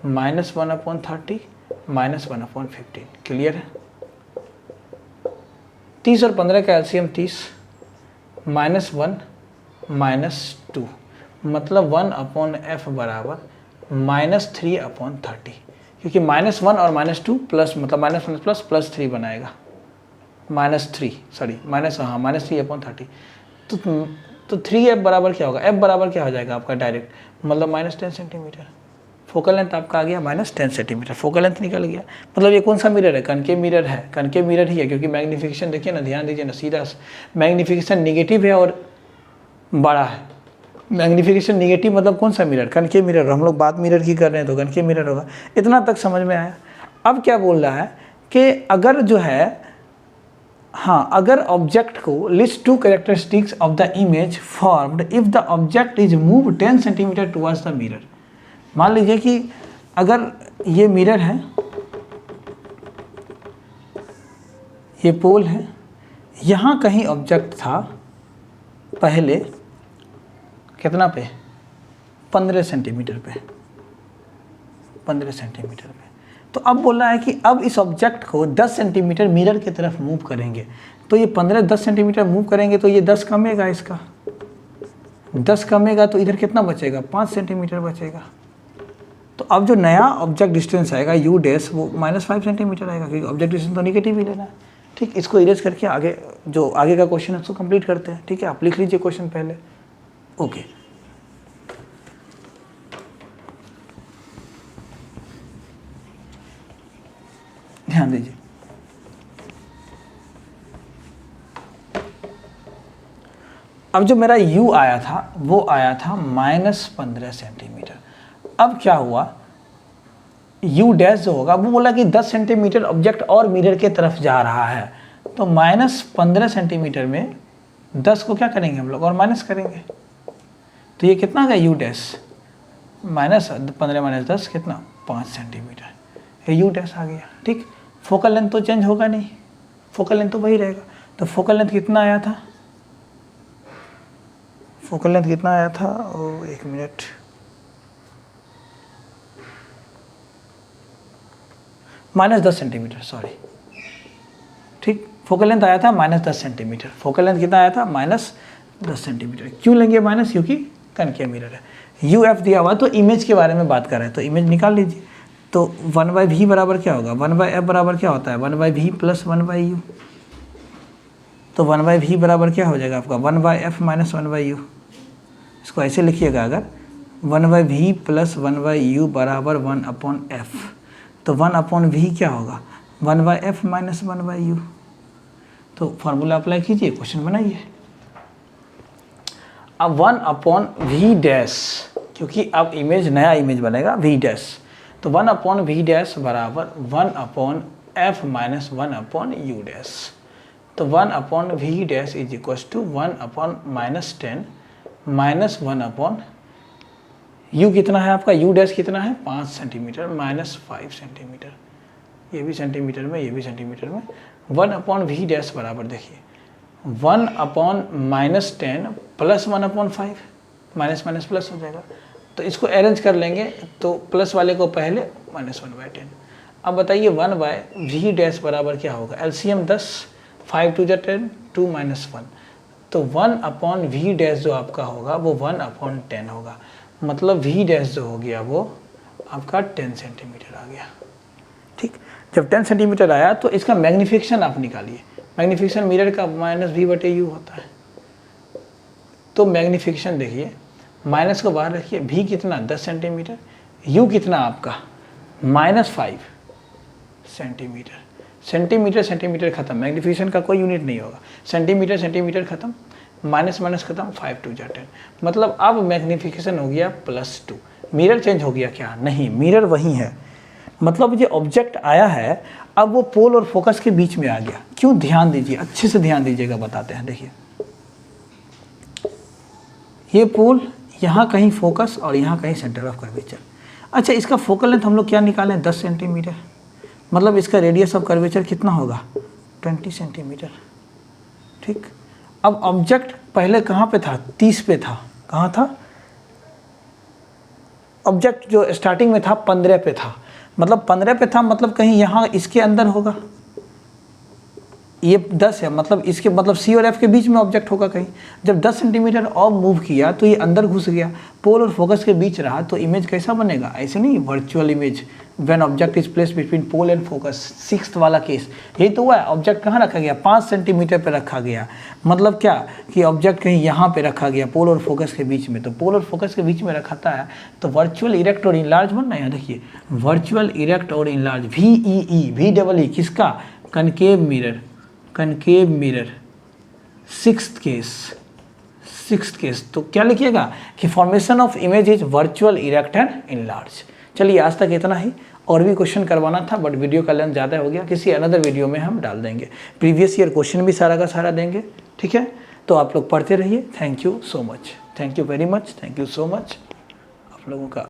-1/30 -1/15, क्लियर है। 30 और 15 का एलसीएम 30, -1 -2 मतलब 1/f बराबर -3/30, क्योंकि -1 और -2 प्लस मतलब -1 प्लस +3 बनाएगा, -3/30। तो 3f बराबर क्या होगा, f बराबर क्या हो जाएगा आपका डायरेक्ट, मतलब -10 सेंटीमीटर। फोकल लेंथ आपका आ गया -10 सेंटीमीटर, फोकल लेंथ निकल गया। मतलब ये कौन सा मिरर है, कनकेव मिरर है, कनकेव मिरर ही है, क्योंकि मैग्नीफिकेशन देखिए ना, ध्यान दीजिए ना, सीधा मैग्नीफिकेशन निगेटिव है और बड़ा है। मैग्नीफिकेशन निगेटिव मतलब कौन सा मिरर, कनकेव मिरर। हम लोग बात मिरर की कर रहे हैं तो कनकेव मिरर होगा। इतना तक समझ में आया। अब क्या बोल रहा है कि अगर जो है, हाँ, अगर ऑब्जेक्ट को list 2 characteristics of the image formed if the object is move 10 centimetre towards the mirror. मान लीजिए कि अगर ये मिरर है, ये पोल है, यहाँ कहीं ऑब्जेक्ट था पहले कितना पे, 15 सेंटीमीटर पे, 15 सेंटीमीटर पे। तो अब बोल रहा है कि अब इस ऑब्जेक्ट को 10 सेंटीमीटर मिरर की तरफ मूव करेंगे, तो ये 15-10 सेंटीमीटर मूव करेंगे तो ये 10 कमेगा, इसका 10 कमेगा तो इधर कितना बचेगा, 5 सेंटीमीटर बचेगा। तो अब जो नया ऑब्जेक्ट डिस्टेंस आएगा u डैश वो -5 सेंटीमीटर आएगा, क्योंकि ऑब्जेक्ट डिस्टेंस तो निगेटिव ही लेना है। ठीक, इसको इरेज करके आगे जो आगे का क्वेश्चन है उसको कंप्लीट करते हैं। ठीक है, आप लिख लीजिए क्वेश्चन पहले। ओके, ध्यान दीजिए। अब जो मेरा u आया था वो आया था -15 सेंटीमीटर। अब क्या हुआ, u डैश जो होगा वो बोला कि 10 सेंटीमीटर ऑब्जेक्ट और मिरर के तरफ जा रहा है, तो -15 सेंटीमीटर में 10 को क्या करेंगे हम लोग, और माइनस करेंगे, तो ये कितना आ गया u डैश, -15 - 10 कितना, 5 सेंटीमीटर, ये u डैश आ गया। ठीक, फोकल लेंथ तो चेंज होगा नहीं, फोकल लेंथ तो वही रहेगा। तो फोकल लेंथ कितना आया था, फोकल लेंथ कितना आया था, एक मिनट, -10 सेंटीमीटर, सॉरी। ठीक, फोकल लेंथ आया था -10 सेंटीमीटर, फोकल लेंथ कितना आया था, -10 सेंटीमीटर। क्यों लेंगे माइनस, क्योंकि कनकेव मिरर है। UF दिया हुआ, तो इमेज के बारे में बात कर रहे हैं तो इमेज निकाल लीजिए। तो 1/v बराबर क्या होगा, 1/f बराबर क्या होता है, 1/v प्लस 1/u। तो 1/v बराबर क्या हो जाएगा आपका, 1/f माइनस 1/u। इसको ऐसे लिखिएगा, अगर 1/v प्लस 1/u बराबर 1/f, तो 1/v क्या होगा, 1/f माइनस 1/u। तो फार्मूला अप्लाई कीजिए, क्वेश्चन बनाइए। अब 1/v डैश, क्योंकि अब इमेज नया इमेज बनेगा v डैश, तो 1/v डैश बराबर 1/f माइनस 1/u डैश। तो 1/v dash is equal to 1/-10 minus 1/u कितना है आपका, u डैश कितना है, 5 सेंटीमीटर -5 सेंटीमीटर, ये भी सेंटीमीटर में, ये भी सेंटीमीटर में। 1/v डैश बराबर देखिए 1/-10 प्लस 1/5, माइनस माइनस प्लस हो जाएगा। तो इसको अरेंज कर लेंगे, तो प्लस वाले को पहले, -1/10। अब बताइए 1/v डैश बराबर क्या होगा, एलसीएम 10, 5 2 जा 10, 2 - 1, तो 1/v डैश जो आपका होगा वो 1/10 होगा, मतलब v डैश जो हो गया वो आपका 10 सेंटीमीटर आ गया। ठीक, जब 10 सेंटीमीटर आया तो इसका मैग्नीफिकेशन आप निकालिए, मैग्नीफिकेशन मिरर का -v/u होता है, तो मैग्नीफिकेशन देखिए, माइनस को बाहर रखिए, v कितना 10 सेंटीमीटर, u कितना आपका -5 सेंटीमीटर, सेंटीमीटर सेंटीमीटर खत्म, मैग्नीफिकेशन का कोई यूनिट नहीं होगा, सेंटीमीटर सेंटीमीटर खत्म, माइनस माइनस खत्म, 5 2 जा 10, मतलब अब मैग्नीफिकेशन हो गया +2। मिरर चेंज हो गया क्या, नहीं, मिरर वही है, मतलब जो ऑब्जेक्ट आया है अब वो पोल और फोकस के बीच में आ गया। क्यों, ध्यान दीजिए, अच्छे से ध्यान दीजिएगा, बताते हैं। देखिए ये पोल यहाँ कहीं फोकस और यहाँ कहीं सेंटर ऑफ कर्वेचर। अच्छा, इसका फोकल लेंथ हम लोग क्या निकालें, 10 सेंटीमीटर, मतलब इसका रेडियस ऑफ कर्वेचर कितना होगा, 20 सेंटीमीटर। ठीक, अब ऑब्जेक्ट पहले कहाँ पे था, 30 पे था, कहाँ था, ऑब्जेक्ट जो स्टार्टिंग में था 15 पे था, मतलब 15 पे था, मतलब कहीं यहाँ इसके अंदर होगा, ये 10 है, मतलब इसके मतलब सी और एफ के बीच में ऑब्जेक्ट होगा कहीं। जब 10 सेंटीमीटर और मूव किया तो ये अंदर घुस गया, पोल और फोकस के बीच रहा, तो इमेज कैसा बनेगा, ऐसे नहीं, virtual image when object is placed between pole and focus, 6th वाला केस यही तो हुआ है। ऑब्जेक्ट कहाँ रखा गया, 5 सेंटीमीटर पे रखा गया, मतलब क्या कि ऑब्जेक्ट कहीं यहाँ पे रखा गया पोल और फोकस के बीच में, तो पोल और फोकस के बीच में रखा है, तो वर्चुअल इरेक्ट और इनलार्ज बनना है। देखिए वर्चुअल इरेक्ट और इनलार्ज, VEE किसका, concave mirror, concave mirror, 6th case, तो क्या लिखिएगा कि formation of image is virtual erect and enlarge. चलिए आज तक इतना ही, और भी क्वेश्चन करवाना था बट वीडियो का लेंथ ज़्यादा हो गया, किसी अनदर वीडियो में हम डाल देंगे, प्रीवियस ईयर क्वेश्चन भी सारा का सारा देंगे। ठीक है, तो आप लोग पढ़ते रहिए। Thank you so much, thank you very much, thank you so much आप लोगों का।